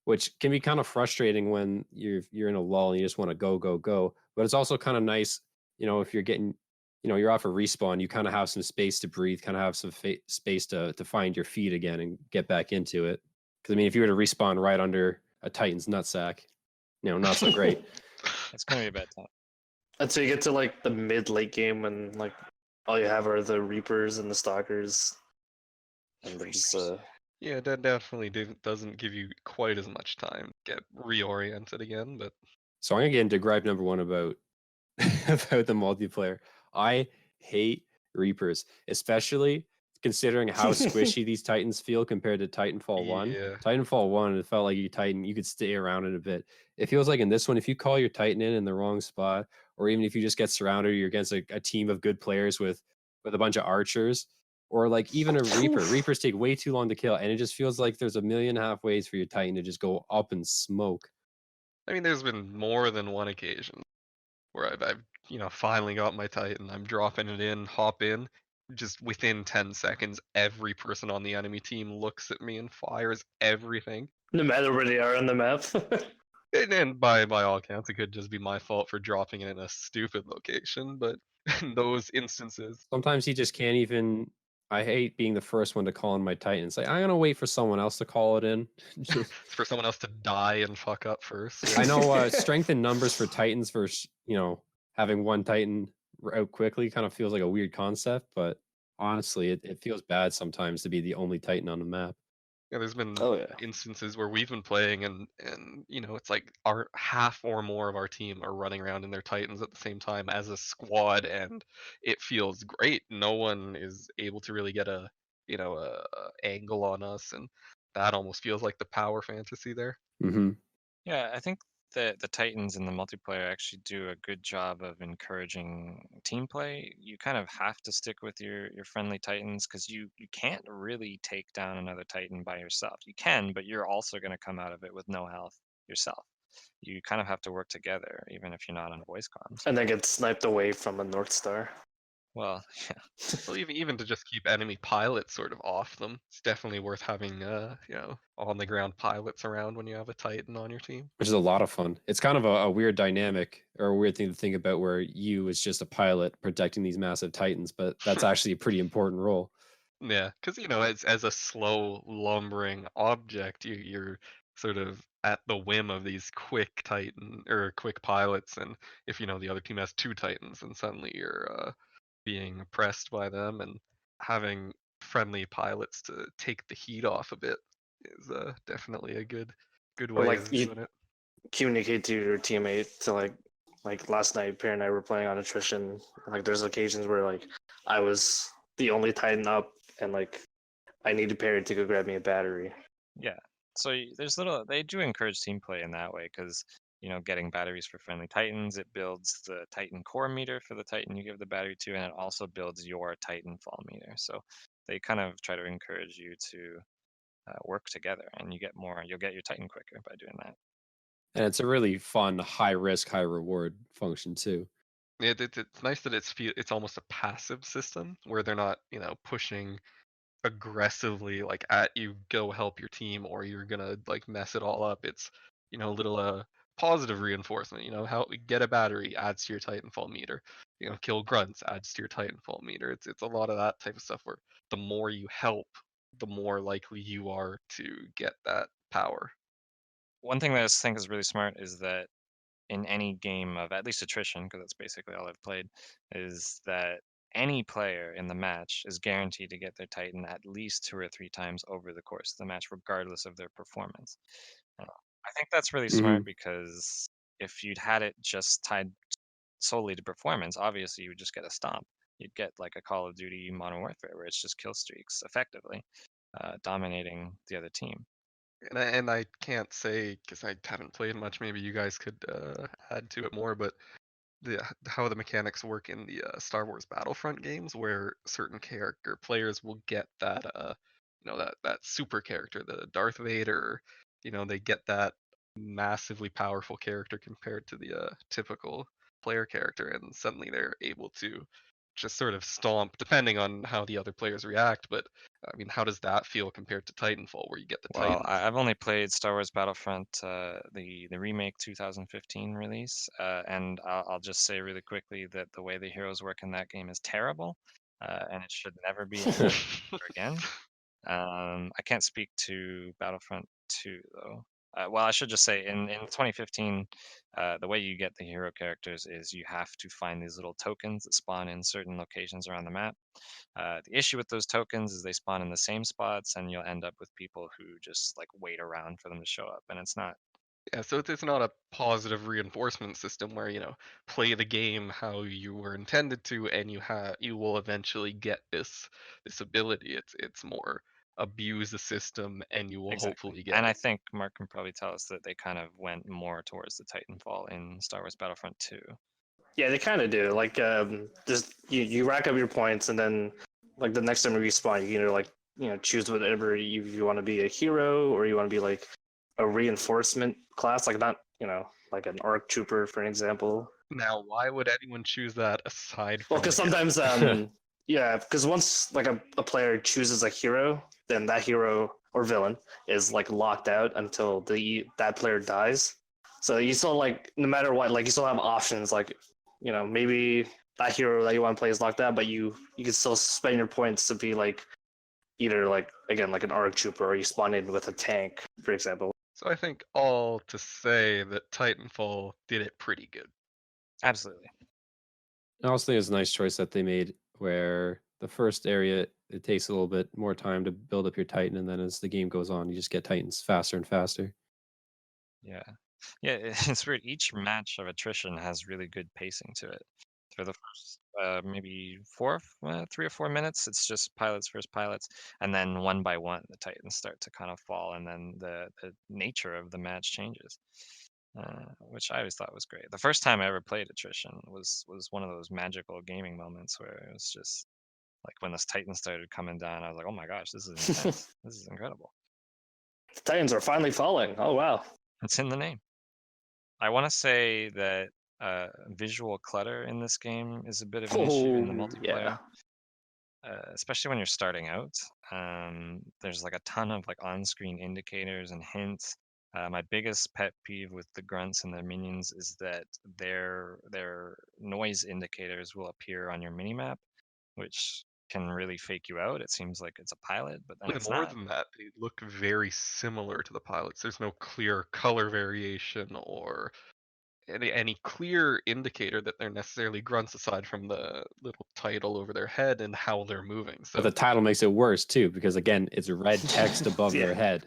[SPEAKER 3] which can be kind of frustrating when you're in a lull and you just want to go, go, go. But it's also kind of nice, if you're getting, you're off a respawn, you kind of have some space to breathe, kind of have some space to find your feet again and get back into it. Because I mean, if you were to respawn right under a Titan's nutsack, not so great.
[SPEAKER 2] it's gonna be a bad time.
[SPEAKER 5] Until you get to like the late game when like all you have are the Reapers and the Stalkers. And there's
[SPEAKER 4] Yeah, that definitely doesn't give you quite as much time to get reoriented again, but
[SPEAKER 3] So I'm gonna get into gripe number one about about the multiplayer. I hate Reapers, especially considering how squishy these Titans feel compared to Titanfall 1.
[SPEAKER 4] Yeah.
[SPEAKER 3] Titanfall 1, it felt like you could stay around it a bit. It feels like in this one, if you call your Titan in the wrong spot, or even if you just get surrounded, you're against a team of good players with a bunch of archers, or like even a Reaper. Reapers take way too long to kill, and it just feels like there's 1.5 million ways for your Titan to just go up in smoke.
[SPEAKER 4] I mean, there's been more than one occasion where I've finally got my Titan. I'm dropping it in, hop in. Just within 10 seconds, every person on the enemy team looks at me and fires everything.
[SPEAKER 5] no matter where they are on the map.
[SPEAKER 4] And by all accounts, it could just be my fault for dropping it in a stupid location. But in those instances,
[SPEAKER 3] Sometimes you just can't even I hate being the first one to call in my Titan. It's like I'm gonna wait for someone else to call it in. Just
[SPEAKER 4] For someone else to die and fuck up first.
[SPEAKER 3] I
[SPEAKER 4] Yeah.
[SPEAKER 3] know strength in numbers for Titans versus having one Titan out quickly kind of feels like a weird concept, but honestly, it feels bad sometimes to be the only Titan on the map.
[SPEAKER 4] Yeah, there's been
[SPEAKER 5] Oh yeah.
[SPEAKER 4] instances where we've been playing and it's like our half or more of our team are running around in their Titans at the same time as a squad, and it feels great. No one is able to really get a angle on us, and that almost feels like the power fantasy there.
[SPEAKER 3] Mm-hmm.
[SPEAKER 2] Yeah, I think the Titans in the multiplayer actually do a good job of encouraging team play. You kind of have to stick with your friendly Titans because you can't really take down another Titan by yourself. You can, but you're also going to come out of it with no health yourself. You kind of have to work together, even if you're not on voice comms.
[SPEAKER 5] And then get sniped away from a North Star.
[SPEAKER 2] Well, yeah.
[SPEAKER 4] Well, even to just keep enemy pilots sort of off them, it's definitely worth having on the ground pilots around when you have a Titan on your team.
[SPEAKER 3] Which is a lot of fun. It's kind of a weird dynamic or a weird thing to think about where you is just a pilot protecting these massive Titans, but that's actually a pretty important role.
[SPEAKER 4] Yeah, because as a slow lumbering object, you're sort of at the whim of these quick Titan or quick pilots, and if the other team has two Titans, then suddenly you're being oppressed by them, and having friendly pilots to take the heat off of it is definitely a good
[SPEAKER 5] Or
[SPEAKER 4] way
[SPEAKER 5] like
[SPEAKER 4] of
[SPEAKER 5] you
[SPEAKER 4] doing it.
[SPEAKER 5] communicate to your teammate to like last night, Perry and I were playing on attrition. Like there's occasions where like I was the only Titan up, and like I needed Perry to go grab me a battery.
[SPEAKER 2] Yeah. So they do encourage team play in that way because, getting batteries for friendly Titans, it builds the Titan core meter for the Titan you give the battery to, and it also builds your Titanfall meter. So they kind of try to encourage you to work together, and you'll get your Titan quicker by doing that.
[SPEAKER 3] And it's a really fun, high risk, high reward function too.
[SPEAKER 4] It's nice that it's almost a passive system where they're not pushing aggressively like at you, go help your team or you're gonna like mess it all up. It's a little positive reinforcement. How get a battery adds to your Titanfall meter. Kill grunts adds to your Titanfall meter. It's a lot of that type of stuff where the more you help, the more likely you are to get that power.
[SPEAKER 2] One thing that I think is really smart is that in any game of at least attrition, because that's basically all I've played, is that any player in the match is guaranteed to get their Titan at least 2 or 3 times over the course of the match, regardless of their performance. I think that's really smart because if you'd had it just tied solely to performance, obviously you would just get a stomp. You'd get like a Call of Duty Modern Warfare where it's just kill streaks effectively, dominating the other team.
[SPEAKER 4] And I can't say because I haven't played much. Maybe you guys could add to it more, but how the mechanics work in the Star Wars Battlefront games, where certain character players will get that that super character, the Darth Vader. They get that massively powerful character compared to the typical player character, and suddenly they're able to just sort of stomp, depending on how the other players react. But I mean, how does that feel compared to Titanfall, where you get the
[SPEAKER 2] Well,
[SPEAKER 4] Titans?
[SPEAKER 2] I've only played Star Wars Battlefront, the remake 2015 release, and I'll just say really quickly that the way the heroes work in that game is terrible, and it should never be ever again. I can't speak to Battlefront 2 though. Well, I should just say in 2015, the way you get the hero characters is you have to find these little tokens that spawn in certain locations around the map. The issue with those tokens is they spawn in the same spots, and you'll end up with people who just like wait around for them to show up, and it's not.
[SPEAKER 4] Yeah, so it's not a positive reinforcement system where play the game how you were intended to, and you will eventually get this ability. It's more abuse the system, and you will
[SPEAKER 2] Exactly.
[SPEAKER 4] hopefully get
[SPEAKER 2] And
[SPEAKER 4] it.
[SPEAKER 2] I think Mark can probably tell us that they kind of went more towards the Titanfall in Star Wars Battlefront 2.
[SPEAKER 5] Yeah, they kind of do. Like, just you rack up your points, and then like the next time you respawn, you can either like choose whatever you want to be, a hero, or you want to be like a reinforcement class, like not like an ARC trooper, for an example.
[SPEAKER 4] Now, why would anyone choose that aside
[SPEAKER 5] Well,
[SPEAKER 4] from
[SPEAKER 5] because
[SPEAKER 4] the
[SPEAKER 5] sometimes yeah, because once like a player chooses a hero, then that hero or villain is like locked out until that player dies. So you still like no matter what, like you still have options. Like maybe a hero that you want to play is locked out, but you can still spend your points to be like either like again like an ARC trooper or you spawn in with a tank, for example.
[SPEAKER 4] So I think all to say that Titanfall did it pretty good.
[SPEAKER 2] Absolutely.
[SPEAKER 3] I also think it's a nice choice that they made where the first area it takes a little bit more time to build up your Titan, and then as the game goes on, you just get Titans faster and faster.
[SPEAKER 2] Yeah. Yeah, it's weird. Each match of attrition has really good pacing to it. For the first maybe 3 or 4 minutes, it's just pilots versus pilots, and then one by one, the Titans start to kind of fall, and then the nature of the match changes, which I always thought was great. The first time I ever played attrition was one of those magical gaming moments where it was just like when this Titan started coming down, I was like, oh my gosh, this is intense. This is incredible.
[SPEAKER 5] The Titans are finally falling. Oh wow.
[SPEAKER 2] It's in the name. I want to say that visual clutter in this game is a bit of an issue in the multiplayer, especially when you're starting out. There's like a ton of like on-screen indicators and hints. My biggest pet peeve with the grunts and their minions is that their noise indicators will appear on your minimap, which can really fake you out. It seems like it's a pilot, but then
[SPEAKER 4] But
[SPEAKER 2] it's
[SPEAKER 4] more
[SPEAKER 2] not.
[SPEAKER 4] than that, they look very similar to the pilots. There's no clear color variation or any clear indicator that they're necessarily grunts aside from the little title over their head and how they're moving.
[SPEAKER 3] But
[SPEAKER 4] So
[SPEAKER 3] the title makes it worse too, because again, it's red text above
[SPEAKER 5] Yeah.
[SPEAKER 3] their head.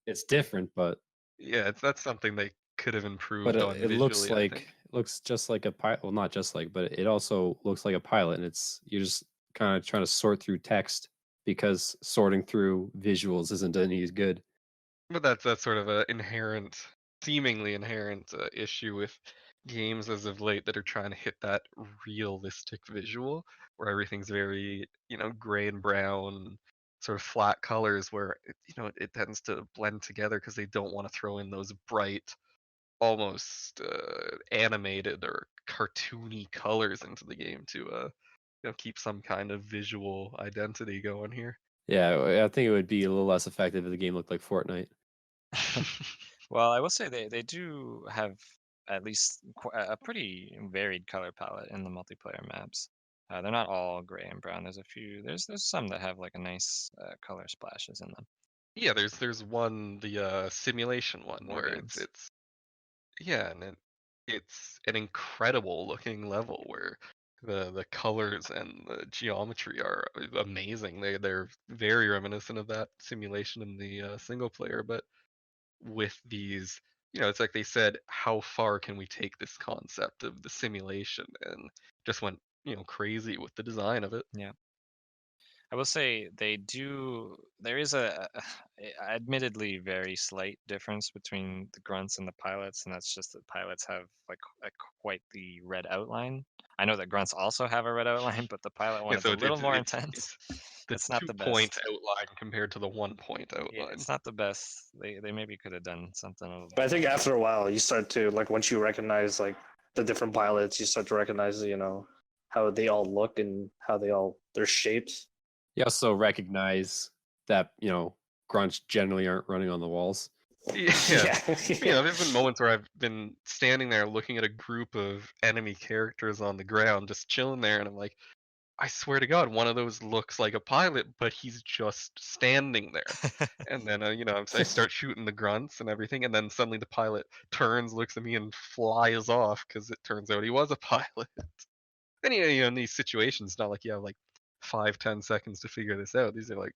[SPEAKER 3] It's different, but
[SPEAKER 4] yeah, that's something they could have
[SPEAKER 3] but
[SPEAKER 4] improved on
[SPEAKER 3] it looks
[SPEAKER 4] visually, I
[SPEAKER 3] like
[SPEAKER 4] think.
[SPEAKER 3] it looks just like a pilot. Well, not just like, but it also looks like a pilot, and you're just kind of trying to sort through text because sorting through visuals isn't any good.
[SPEAKER 4] But that's sort of a seemingly inherent issue with games as of late that are trying to hit that realistic visual, where everything's very, gray and brown, sort of flat colors, where it tends to blend together because they don't want to throw in those bright, almost animated or cartoony colors into the game to keep some kind of visual identity going here.
[SPEAKER 3] Yeah, I think it would be a little less effective if the game looked like Fortnite.
[SPEAKER 2] Well, I will say they do have at least a pretty varied color palette in the multiplayer maps. They're not all gray and brown. There's a few. There's some that have like a nice color splashes in them.
[SPEAKER 4] Yeah, there's one, the simulation one,
[SPEAKER 2] War
[SPEAKER 4] where
[SPEAKER 2] games.
[SPEAKER 4] yeah, and it's an incredible looking level where the colors and the geometry are amazing. They're very reminiscent of that simulation in the single player, but with these, it's like they said, how far can we take this concept of the simulation, and just went crazy with the design of it.
[SPEAKER 2] Yeah. I will say they do. There is a admittedly very slight difference between the grunts and the pilots, and that's just that pilots have like quite the red outline. I know that grunts also have a red outline, but the pilot one
[SPEAKER 4] Yeah,
[SPEAKER 2] is a
[SPEAKER 4] so
[SPEAKER 2] little more intense.
[SPEAKER 4] the
[SPEAKER 2] It's not the
[SPEAKER 4] 2-point
[SPEAKER 2] best.
[SPEAKER 4] outline compared to the 1-point
[SPEAKER 2] Yeah,
[SPEAKER 4] outline.
[SPEAKER 2] it's not the best. They maybe could have done something a little
[SPEAKER 5] But I think
[SPEAKER 2] better.
[SPEAKER 5] after a while, you start to like once you recognize like the different pilots, you start to recognize how they all look and how their shapes.
[SPEAKER 3] You also recognize that grunts generally aren't running on the walls.
[SPEAKER 4] Yeah.
[SPEAKER 5] Yeah.
[SPEAKER 4] There's been moments where I've been standing there looking at a group of enemy characters on the ground, just chilling there, and I'm like, I swear to God, one of those looks like a pilot, but he's just standing there. And then, I start shooting the grunts and everything, and then suddenly the pilot turns, looks at me, and flies off because it turns out he was a pilot. And in these situations, it's not like you have like 5-10 seconds to figure this out. These are like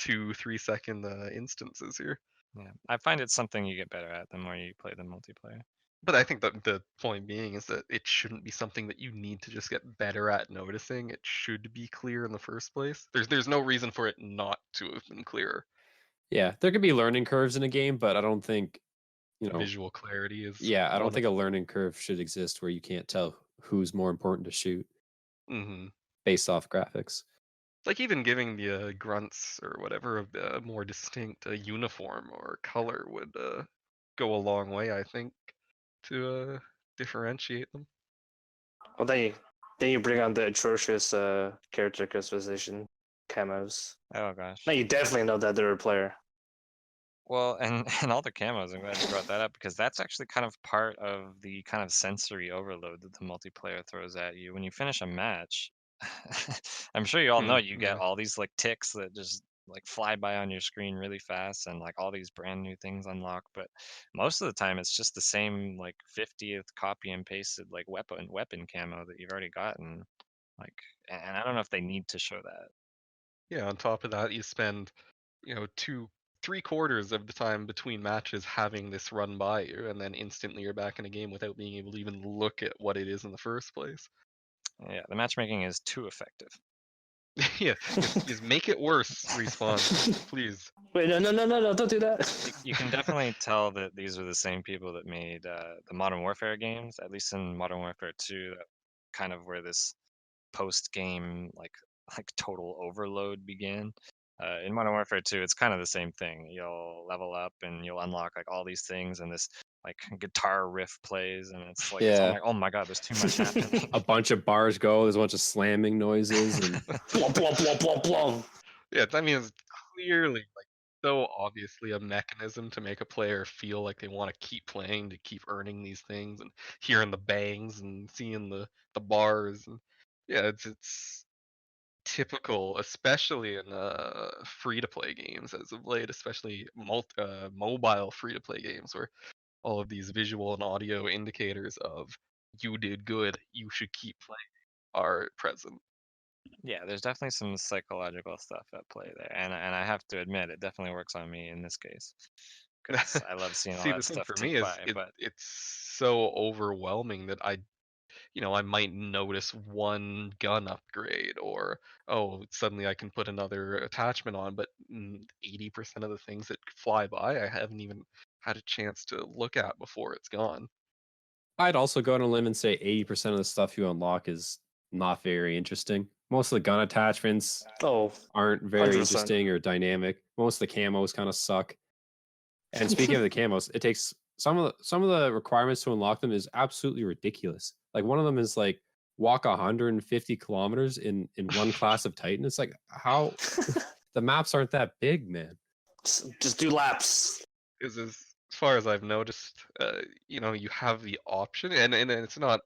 [SPEAKER 4] 2-3 second instances here.
[SPEAKER 2] Yeah, I find it's something you get better at the more you play the multiplayer.
[SPEAKER 4] But I think that the point being is that it shouldn't be something that you need to just get better at noticing. It should be clear in the first place. There's no reason for it not to have been clearer.
[SPEAKER 3] Yeah, there could be learning curves in a game, but I don't think
[SPEAKER 4] Visual clarity is
[SPEAKER 3] Yeah, I don't
[SPEAKER 4] one
[SPEAKER 3] think a learning curve should exist where you can't tell who's more important to shoot based off graphics.
[SPEAKER 4] Like even giving the grunts or whatever a more distinct uniform or color would go a long way, I think, to differentiate them.
[SPEAKER 5] Well, then you bring on the atrocious character customization camos.
[SPEAKER 2] Oh gosh.
[SPEAKER 5] Now you definitely know that they're a player.
[SPEAKER 2] Well, and and all the camos, I'm glad you brought that up because that's actually kind of part of the kind of sensory overload that the multiplayer throws at you. When you finish a match, I'm sure you all know you get
[SPEAKER 4] Yeah.
[SPEAKER 2] all these like ticks that just like fly by on your screen really fast and like all these brand new things unlock, but most of the time it's just the same like 50th copy and pasted like weapon camo that you've already gotten. Like, and I don't know if they need to show that.
[SPEAKER 4] Yeah, on top of that, you spend, 3/4 of the time between matches having this run by you, and then instantly you're back in a game without being able to even look at what it is in the first place.
[SPEAKER 2] Yeah, the matchmaking is too effective.
[SPEAKER 4] Yeah, just make it worse, Respawn, please.
[SPEAKER 5] Wait, no, don't do that.
[SPEAKER 2] You can definitely tell that these are the same people that made the Modern Warfare games, at least in Modern Warfare 2, that kind of where this post-game like total overload began. In Modern Warfare 2, it's kind of the same thing. You'll level up and you'll unlock like all these things, and this like guitar riff plays, and it's like
[SPEAKER 3] Yeah.
[SPEAKER 2] oh my god, there's too much happening.
[SPEAKER 3] A bunch of bars go. There's a bunch of slamming noises, and
[SPEAKER 5] Blum, blum, blum, blum, blum.
[SPEAKER 4] Yeah, I mean, it's clearly like so obviously a mechanism to make a player feel like they want to keep playing, to keep earning these things, and hearing the bangs and seeing the bars, and yeah, it's typical, especially in free to play games as of late, especially mobile free to play games where all of these visual and audio indicators of you did good, you should keep playing are present.
[SPEAKER 2] Yeah, there's definitely some psychological stuff at play there, and I have to admit, it definitely works on me in this case, because I love seeing all
[SPEAKER 4] See,
[SPEAKER 2] that
[SPEAKER 4] the thing
[SPEAKER 2] stuff
[SPEAKER 4] for
[SPEAKER 2] tick
[SPEAKER 4] me is
[SPEAKER 2] by. But
[SPEAKER 4] it's so overwhelming that I might notice one gun upgrade, or oh, suddenly I can put another attachment on, but 80% of the things that fly by, I haven't even had a chance to look at before it's gone.
[SPEAKER 3] I'd also go on a limb and say 80% of the stuff you unlock is not very interesting. Most of the gun attachments
[SPEAKER 5] Oh,
[SPEAKER 3] aren't very
[SPEAKER 5] 100%.
[SPEAKER 3] interesting or dynamic. Most of the camos kind of suck. And speaking of the camos, it takes some of the requirements to unlock them is absolutely ridiculous. Like one of them is like walk 150 kilometers in one class of Titan. It's like how the maps aren't that big, man.
[SPEAKER 5] Just do laps.
[SPEAKER 4] Is as far as I've noticed, you have the option, and it's not.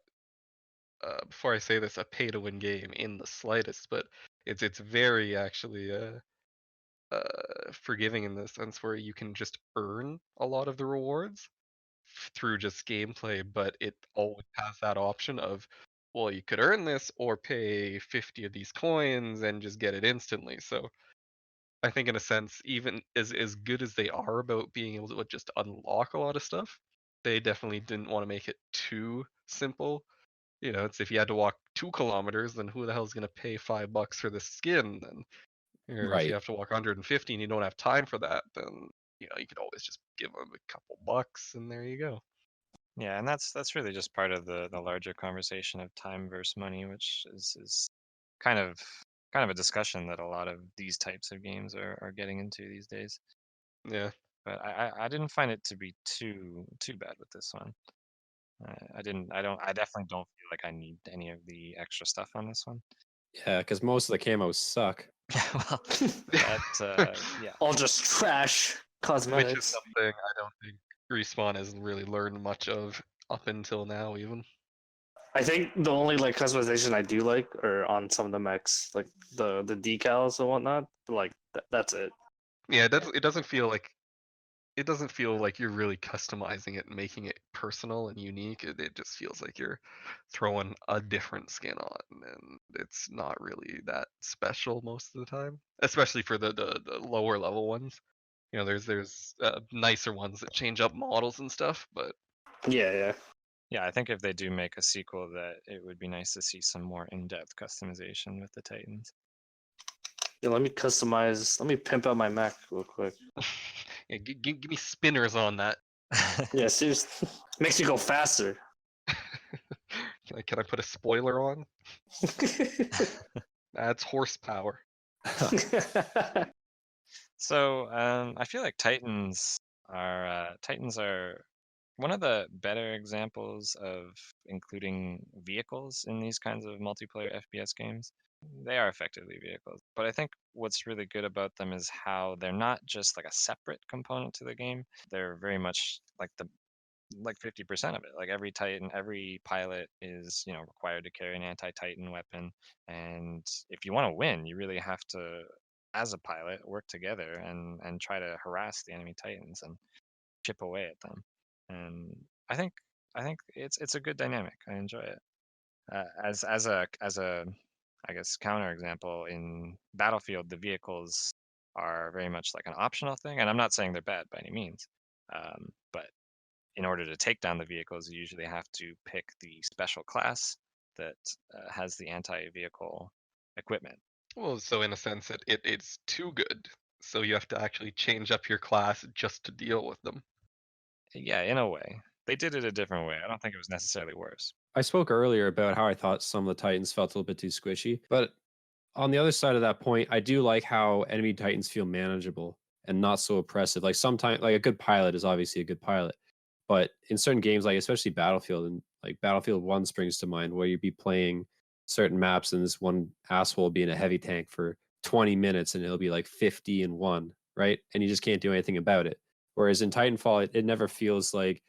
[SPEAKER 4] Before I say this, a pay to win game in the slightest, but it's very actually forgiving in the sense where you can just earn a lot of the rewards through just gameplay, but it always has that option of, well, you could earn this or pay 50 of these coins and just get it instantly. So I think in a sense, even as good as they are about being able to just unlock a lot of stuff, they definitely didn't want to make it too simple. It's if you had to walk 2 kilometers, then who the hell is going to pay $5 for the skin? Then, or if you
[SPEAKER 3] Right.
[SPEAKER 4] have to walk 150 and you don't have time for that, then you could always just give them a couple bucks, and there you go.
[SPEAKER 2] yeah, and that's really just part of the larger conversation of time versus money, which is kind of a discussion that a lot of these types of games are getting into these days.
[SPEAKER 4] Yeah.
[SPEAKER 2] But I didn't find it to be too bad with this one. I definitely don't feel like I need any of the extra stuff on this one.
[SPEAKER 3] Yeah, because most of the camos suck.
[SPEAKER 2] Well, that yeah.
[SPEAKER 5] All just trash
[SPEAKER 4] Which is
[SPEAKER 5] cosmetics.
[SPEAKER 4] something I don't think Respawn has really learned much of up until now, even.
[SPEAKER 5] I think the only like customization I do like are on some of the mechs, like the decals and whatnot. Like that's it.
[SPEAKER 4] Yeah, it doesn't feel like you're really customizing it and making it personal and unique. It just feels like you're throwing a different skin on, and it's not really that special most of the time, especially for the lower level ones. There's nicer ones that change up models and stuff, but
[SPEAKER 5] Yeah.
[SPEAKER 2] Yeah, I think if they do make a sequel, that it would be nice to see some more in-depth customization with the Titans.
[SPEAKER 5] Yeah, let me customize. Let me pimp out my Mac real quick.
[SPEAKER 4] yeah, give me spinners on that.
[SPEAKER 5] Yeah, seriously, makes you go faster.
[SPEAKER 4] Can I put a spoiler on? That's horsepower.
[SPEAKER 2] So I feel like Titans are one of the better examples of including vehicles in these kinds of multiplayer FPS games. They are effectively vehicles, but I think what's really good about them is how they're not just like a separate component to the game. They're very much like 50% of it. Like every Titan, every pilot is, required to carry an anti-Titan weapon. And if you want to win, you really have to, as a pilot, work together and try to harass the enemy Titans and chip away at them. And I think it's a good dynamic. I enjoy it. As a I guess counter example, in Battlefield, the vehicles are very much like an optional thing, and I'm not saying they're bad by any means. But in order to take down the vehicles, you usually have to pick the special class that has the anti-vehicle equipment.
[SPEAKER 4] Well, so in a sense, it's too good. So you have to actually change up your class just to deal with them.
[SPEAKER 2] Yeah, in a way. They did it a different way. I don't think it was necessarily worse.
[SPEAKER 3] I spoke earlier about how I thought some of the Titans felt a little bit too squishy, but on the other side of that point, I do like how enemy Titans feel manageable and not so oppressive. Like sometimes, like a good pilot is obviously a good pilot, but in certain games, like especially Battlefield and like Battlefield 1 springs to mind, where you'd be playing certain maps and this one asshole will be in a heavy tank for 20 minutes and it'll be like 50 and 1, right? And you just can't do anything about it. Whereas in Titanfall, it never feels like,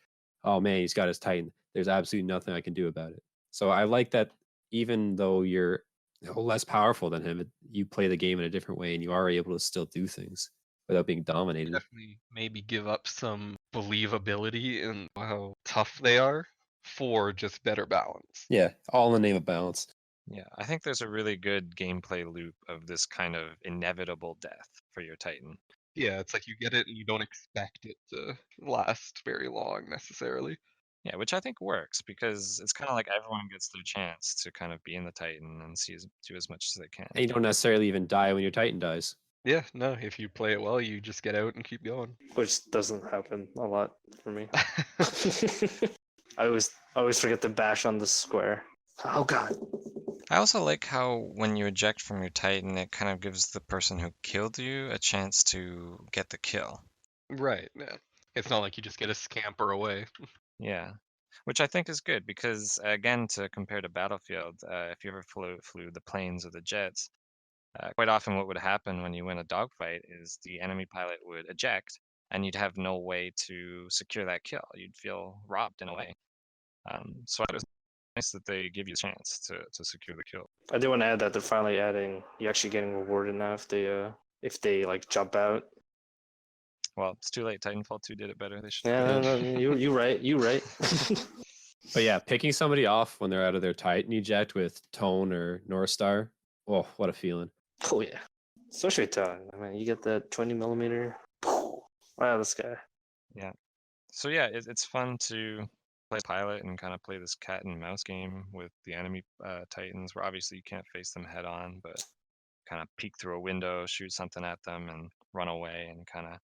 [SPEAKER 3] oh man, he's got his Titan. There's absolutely nothing I can do about it. So I like that even though you're less powerful than him, you play the game in a different way and you are able to still do things without being dominated.
[SPEAKER 4] Definitely maybe give up some believability in how tough they are for just better balance.
[SPEAKER 3] Yeah, all in the name of balance.
[SPEAKER 2] Yeah, I think there's a really good gameplay loop of this kind of inevitable death for your Titan.
[SPEAKER 4] Yeah, it's like you get it and you don't expect it to last very long necessarily.
[SPEAKER 2] Yeah, which I think works because it's kind of like everyone gets their chance to kind of be in the Titan and do as much as they can.
[SPEAKER 3] And you don't necessarily even die when your Titan dies.
[SPEAKER 4] Yeah, no, if you play it well, you just get out and keep going.
[SPEAKER 5] Which doesn't happen a lot for me. I always forget to bash on the square. Oh god.
[SPEAKER 2] I also like how when you eject from your Titan, it kind of gives the person who killed you a chance to get the kill.
[SPEAKER 4] Right, yeah. It's not like you just get a scamper away.
[SPEAKER 2] Yeah, which I think is good because, again, to compare to Battlefield, if you ever flew the planes or the jets, quite often what would happen when you win a dogfight is the enemy pilot would eject and you'd have no way to secure that kill. You'd feel robbed in a way. So it was nice that they give you a chance to secure the kill.
[SPEAKER 5] I do want to add that they're finally adding you actually getting rewarded now if they like jump out.
[SPEAKER 2] Well, it's too late. Titanfall 2 did it better. They should.
[SPEAKER 5] Yeah, no, you right.
[SPEAKER 3] But yeah, picking somebody off when they're out of their Titan eject with Tone or North Star, oh, what a feeling.
[SPEAKER 5] Oh yeah. Especially Todd. I mean, you get that 20mm. Wow, this guy.
[SPEAKER 2] Yeah. So yeah, it's fun to play pilot and kind of play this cat and mouse game with the enemy Titans, where obviously you can't face them head on, but kind of peek through a window, shoot something at them, and run away, and kind of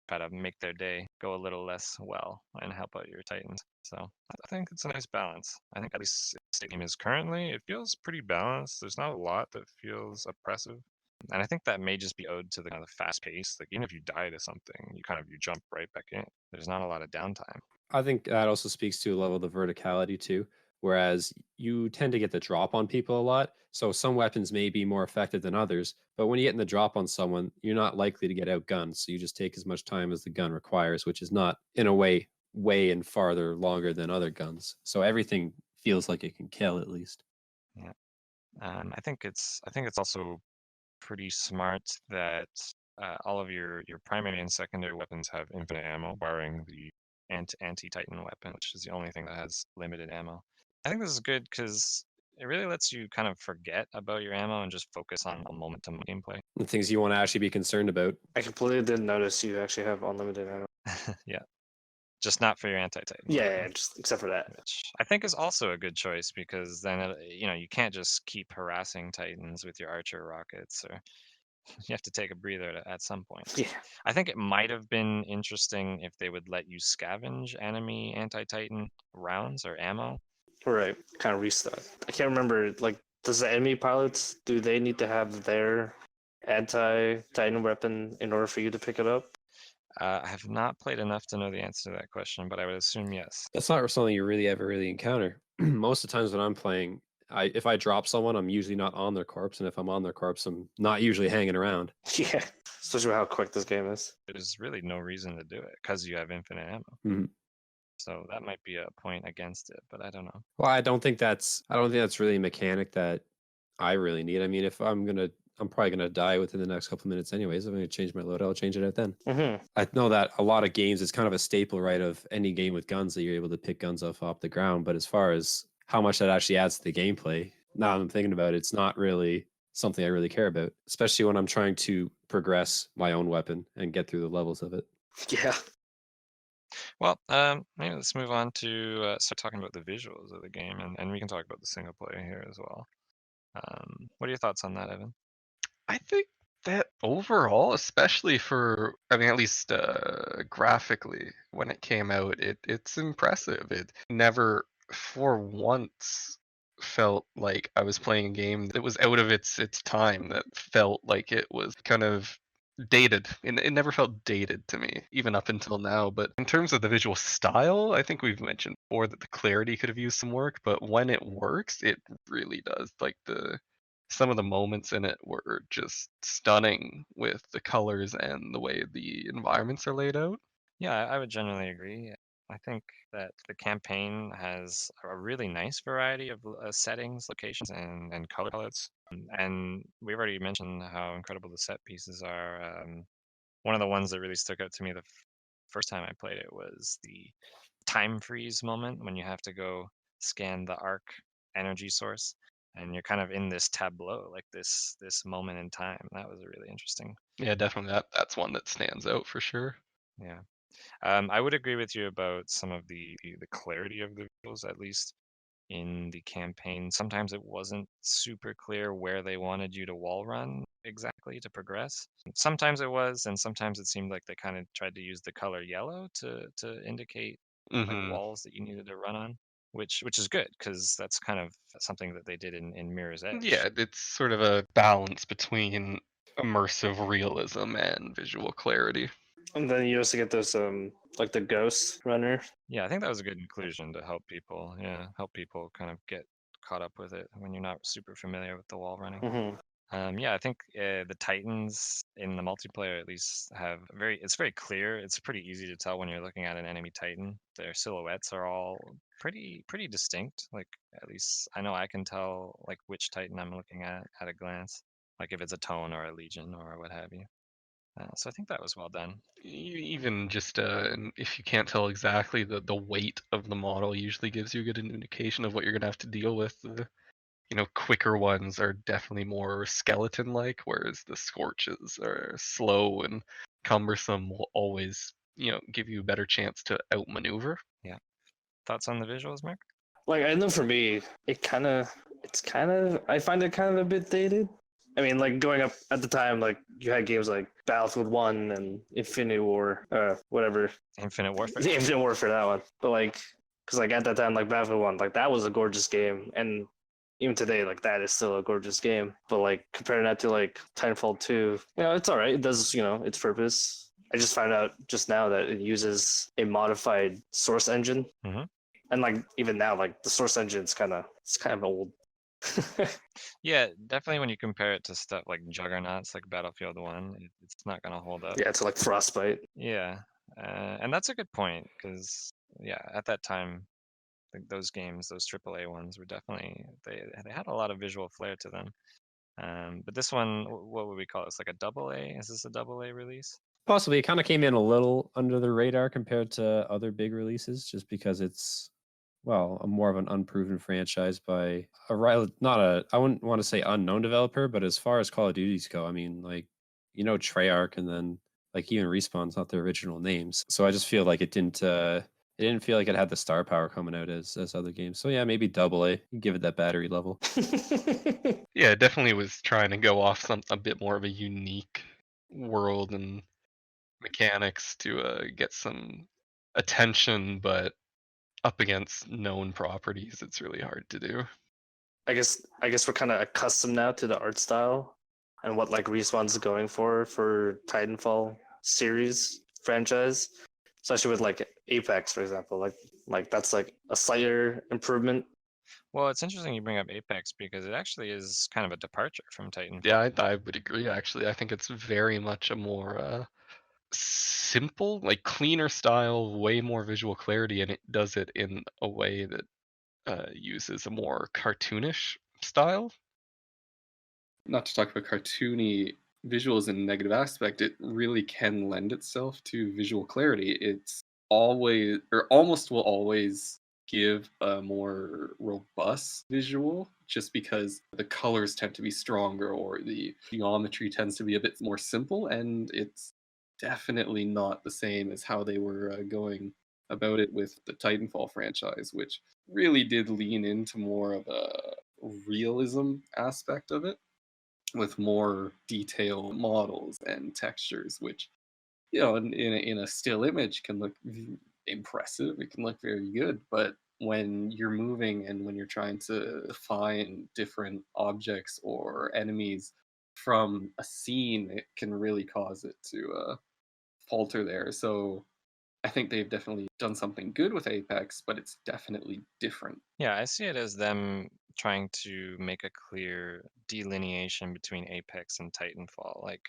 [SPEAKER 2] try to make their day go a little less well and help out your Titans. So I think it's a nice balance. I think at least the game is currently, it feels pretty balanced. There's not a lot that feels oppressive. And I think that may just be owed to the kind of fast pace. Like even if you die to something, you jump right back in. There's not a lot of downtime.
[SPEAKER 3] I think that also speaks to a level of verticality too. Whereas you tend to get the drop on people a lot. So some weapons may be more effective than others, but when you get in the drop on someone, you're not likely to get outgunned. So you just take as much time as the gun requires, which is not in a way and farther longer than other guns. So everything feels like it can kill at least.
[SPEAKER 2] Yeah. I think it's also pretty smart that all of your primary and secondary weapons have infinite ammo, barring the anti-Titan weapon, which is the only thing that has limited ammo. I think this is good because it really lets you kind of forget about your ammo and just focus on moment-to-moment gameplay.
[SPEAKER 3] The things you want to actually be concerned about.
[SPEAKER 5] I completely didn't notice you actually have unlimited ammo.
[SPEAKER 2] Yeah. Just not for your anti-Titan.
[SPEAKER 5] Yeah, just except for that.
[SPEAKER 2] Which I think is also a good choice because then, you can't just keep harassing Titans with your archer rockets, or you have to take a breather at some point.
[SPEAKER 5] Yeah.
[SPEAKER 2] I think it might have been interesting if they would let you scavenge enemy anti-Titan rounds or ammo.
[SPEAKER 5] Right. Kind of restart. I can't remember, like, does the enemy pilots, do they need to have their anti-Titan weapon in order for you to pick it up?
[SPEAKER 2] I have not played enough to know the answer to that question, but I would assume yes.
[SPEAKER 3] That's not something you really ever encounter. Most of the times when I'm playing, if I drop someone, I'm usually not on their corpse, and if I'm on their corpse, I'm not usually hanging around.
[SPEAKER 5] Yeah, especially with how quick this game is.
[SPEAKER 2] There's really no reason to do it because you have infinite ammo.
[SPEAKER 3] Mhm.
[SPEAKER 2] So that might be a point against it, but I don't know.
[SPEAKER 3] Well, I don't think that's really a mechanic that I really need. I mean, if I'm probably gonna die within the next couple minutes anyways. If I'm gonna change my loadout, I'll change it out then.
[SPEAKER 5] Mm-hmm.
[SPEAKER 3] I know that a lot of games, it's kind of a staple, right, of any game with guns that you're able to pick guns off the ground. But as far as how much that actually adds to the gameplay, now I'm thinking about it, it's not really something I really care about, especially when I'm trying to progress my own weapon and get through the levels of it.
[SPEAKER 5] Yeah.
[SPEAKER 2] Well, maybe let's move on to start talking about the visuals of the game, and we can talk about the single player here as well. What are your thoughts on that, Evan?
[SPEAKER 4] I think that overall, especially for, I mean, at least graphically, when it came out, it's impressive. It never, for once, felt like I was playing a game that was out of its time. That felt like it was kind of dated. It never felt dated to me, even up until now. But in terms of the visual style, I think we've mentioned before that the clarity could have used some work. But when it works, it really does. Like some of the moments in it were just stunning with the colors and the way the environments are laid out.
[SPEAKER 2] Yeah, I would generally agree. I think that the campaign has a really nice variety of settings, locations, and color palettes. And we've already mentioned how incredible the set pieces are. One of the ones that really stuck out to me the first time I played it was the time freeze moment when you have to go scan the arc energy source, and you're kind of in this tableau, like this moment in time. That was really interesting.
[SPEAKER 4] Yeah, definitely that's one that stands out for sure.
[SPEAKER 2] Yeah. I would agree with you about some of the clarity of the visuals, at least in the campaign. Sometimes it wasn't super clear where they wanted you to wall run exactly to progress. Sometimes it was, and sometimes it seemed like they kind of tried to use the color yellow to indicate like
[SPEAKER 4] Hmm.
[SPEAKER 2] walls that you needed to run on, which is good because that's kind of something that they did in Mirror's Edge.
[SPEAKER 4] Yeah, it's sort of a balance between immersive realism and visual clarity.
[SPEAKER 5] And then you also get those like the ghost runner.
[SPEAKER 2] Yeah, I think that was a good inclusion to help people. Yeah, help people kind of get caught up with it when you're not super familiar with the wall running.
[SPEAKER 5] Mm-hmm.
[SPEAKER 2] Yeah, I think the Titans in the multiplayer at least have it's very clear. It's pretty easy to tell when you're looking at an enemy Titan. Their silhouettes are all pretty distinct. Like at least I know I can tell like which Titan I'm looking at a glance. Like if it's a Tone or a Legion or what have you. So I think that was well done.
[SPEAKER 4] Even just and if you can't tell exactly, the weight of the model usually gives you a good indication of what you're gonna have to deal with. The quicker ones are definitely more skeleton-like, whereas the Scorches are slow and cumbersome. Will always give you a better chance to outmaneuver.
[SPEAKER 2] Yeah. Thoughts on the visuals, Mark?
[SPEAKER 5] Like I know for me, I find it kind of a bit dated. I mean, like growing up at the time, like you had games like Battlefield 1 and Infinity War, whatever.
[SPEAKER 2] Infinite Warfare.
[SPEAKER 5] The Infinite Warfare, that one. But like, because like at that time, like Battlefield 1, like that was a gorgeous game. And even today, like that is still a gorgeous game. But like comparing that to like Titanfall 2, it's all right. It does, its purpose. I just found out just now that it uses a modified source engine.
[SPEAKER 2] Mhm.
[SPEAKER 5] And like even now, like the source engine is kind of old.
[SPEAKER 2] Yeah, definitely when you compare it to stuff like Juggernauts, like Battlefield 1, it's not going to hold up.
[SPEAKER 5] Yeah, it's like Frostbite.
[SPEAKER 2] Yeah, and that's a good point because yeah, at that time, like those games, those AAA ones were definitely they had a lot of visual flair to them. But this one, what would we call it? It's like a double A. Is this a double A release?
[SPEAKER 3] Possibly, it kind of came in a little under the radar compared to other big releases, just because it's a more of an unproven franchise by I wouldn't want to say unknown developer, but as far as Call of Duties go, I mean, like, Treyarch, and then like even Respawn's not their original names. So I just feel like it didn't feel like it had the star power coming out as other games. So yeah, maybe double A. Give it that battery level.
[SPEAKER 4] Yeah, it definitely was trying to go off a bit more of a unique world and mechanics to get some attention, but up against known properties, it's really hard to do.
[SPEAKER 5] I guess we're kind of accustomed now to the art style and what like Respawn's going for Titanfall series franchise, especially with like Apex, for example. Like that's like a slighter improvement.
[SPEAKER 2] Well, it's interesting you bring up Apex because it actually is kind of a departure from Titanfall.
[SPEAKER 4] Yeah, I would agree. Actually, I think it's very much a more simple, like cleaner style, way more visual clarity, and it does it in a way that uses a more cartoonish style. Not to talk about cartoony visuals in a negative aspect, it really can lend itself to visual clarity. It's always, or almost will always, give a more robust visual just because the colors tend to be stronger or the geometry tends to be a bit more simple, and it's definitely not the same as how they were going about it with the Titanfall franchise, which really did lean into more of a realism aspect of it with more detailed models and textures, which in a still image can look impressive. It can look very good, but when you're moving and when you're trying to find different objects or enemies from a scene, it can really cause it to falter there. So I think they've definitely done something good with Apex, but it's definitely different.
[SPEAKER 2] Yeah, I see it as them trying to make a clear delineation between Apex and Titanfall. Like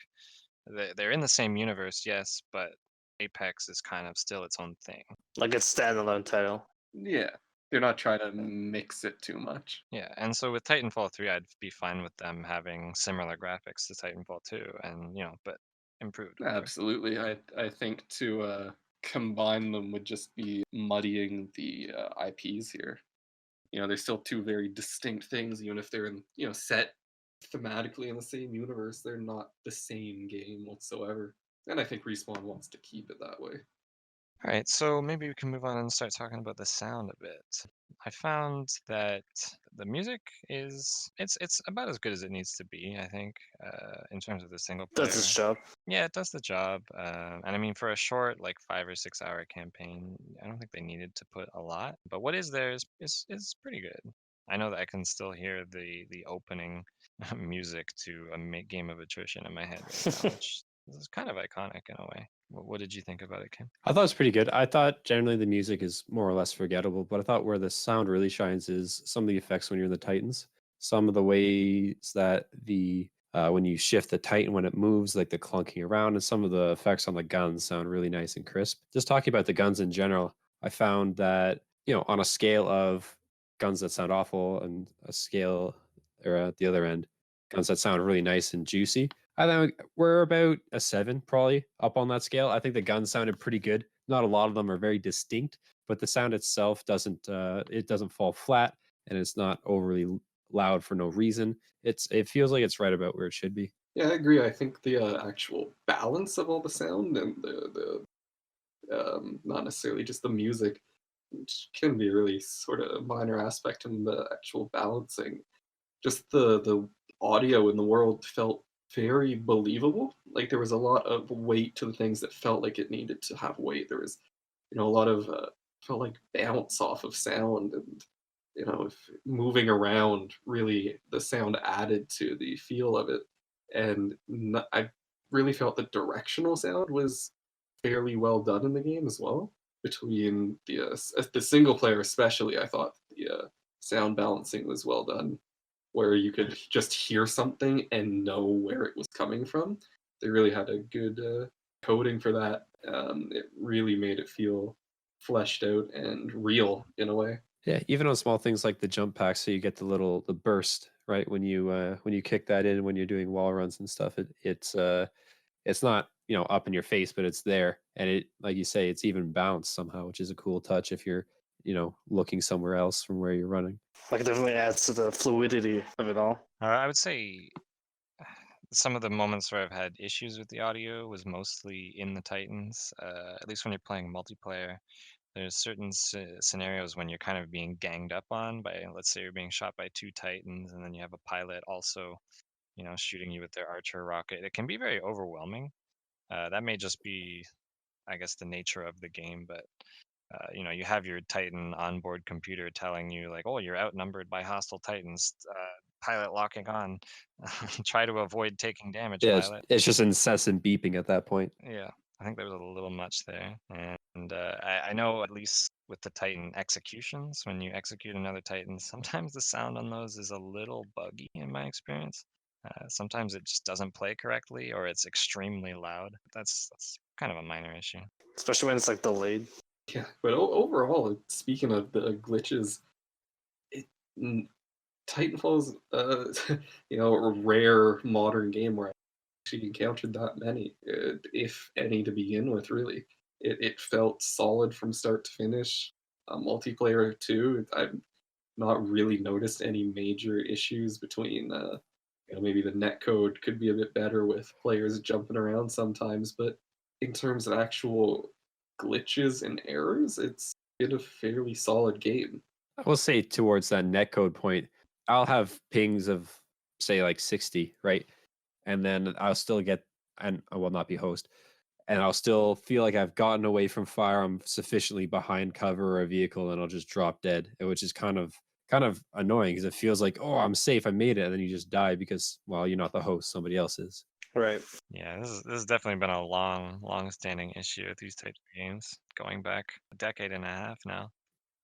[SPEAKER 2] they're in the same universe, yes, but Apex is kind of still its own thing.
[SPEAKER 5] Like it's standalone title.
[SPEAKER 4] Yeah, they're not trying to mix it too much.
[SPEAKER 2] Yeah, and so with Titanfall 3, I'd be fine with them having similar graphics to Titanfall 2 and, but improved, of course.
[SPEAKER 4] Absolutely. I think to combine them would just be muddying the IPs here. They're still two very distinct things, even if they're in set thematically in the same universe. They're not the same game whatsoever, and I think Respawn wants to keep it that way.
[SPEAKER 2] All right, so maybe we can move on and start talking about the sound a bit. I found that the music it's about as good as it needs to be, I think, in terms of the single player.
[SPEAKER 5] Does its job.
[SPEAKER 2] Yeah, it does the job. And I mean, for a short, like 5 or 6 hour campaign, I don't think they needed to put a lot. But what is there is pretty good. I know that I can still hear the opening music to a game of attrition in my head right now, which is kind of iconic in a way. What did you think about it, Kim?
[SPEAKER 3] I thought it was pretty good. I thought generally the music is more or less forgettable, but I thought where the sound really shines is some of the effects when you're in the Titans. Some of the ways that when you shift the Titan when it moves, like the clunking around, and some of the effects on the guns sound really nice and crisp. Just talking about the guns in general, I found that on a scale of guns that sound awful and a scale or at the other end, guns that sound really nice and juicy. I think we're about a 7, probably up on that scale. I think the guns sounded pretty good. Not a lot of them are very distinct, but the sound itself doesn't fall flat, and it's not overly loud for no reason. It feels like it's right about where it should be.
[SPEAKER 4] Yeah, I agree. I think the actual balance of all the sound and the not necessarily just the music, which can be really sort of a minor aspect in the actual balancing. Just the audio in the world felt very believable. Like there was a lot of weight to the things that felt like it needed to have weight. There was, a lot of felt like bounce off of sound, and if moving around really the sound added to the feel of it. And I really felt the directional sound was fairly well done in the game as well. Between the single player especially, I thought the sound balancing was well done, where you could just hear something and know where it was coming from. They really had a good coding for that. It really made it feel fleshed out and real in a way.
[SPEAKER 3] Yeah, even on small things like the jump pack, so you get the burst right when you kick that in when you're doing wall runs and stuff. It's not up in your face, but it's there, and it, like you say, it's even bounced somehow, which is a cool touch if you're looking somewhere else from where you're running.
[SPEAKER 5] Like it definitely adds to the fluidity of it all.
[SPEAKER 2] I would say some of the moments where I've had issues with the audio was mostly in the Titans. At least when you're playing multiplayer, there's certain scenarios when you're kind of being ganged up on by, let's say, you're being shot by 2 Titans, and then you have a pilot also, shooting you with their archer rocket. It can be very overwhelming. That may just be, I guess, the nature of the game, but you have your Titan onboard computer telling you like, oh, you're outnumbered by hostile Titans. Pilot locking on. Try to avoid taking damage,
[SPEAKER 3] Yeah,
[SPEAKER 2] pilot.
[SPEAKER 3] it's just incessant beeping at that point.
[SPEAKER 2] Yeah. I think there was a little much there, and I know at least with the Titan executions, when you execute another Titan, sometimes the sound on those is a little buggy in my experience. Sometimes it just doesn't play correctly, or it's extremely loud. That's kind of a minor issue.
[SPEAKER 5] Especially when it's like delayed.
[SPEAKER 6] Yeah, but overall, speaking of the glitches, it, Titanfall's a rare modern game where I actually encountered that many, if any, to begin with. Really, it felt solid from start to finish. Multiplayer too, I've not really noticed any major issues between. Maybe the netcode could be a bit better with players jumping around sometimes, but in terms of actual glitches and errors, it's been a fairly solid game.
[SPEAKER 3] I will say towards that netcode point, I'll have pings of say like 60, right? And then I'll still get, and I will not be host, and I'll still feel like I've gotten away from fire. I'm sufficiently behind cover or a vehicle, and I'll just drop dead, which is kind of annoying because it feels like, oh, I'm safe, I made it, and then you just die because, well, you're not the host, somebody else is.
[SPEAKER 5] Right.
[SPEAKER 2] Yeah, this has definitely been a long-standing issue with these types of games, going back a decade and a half now.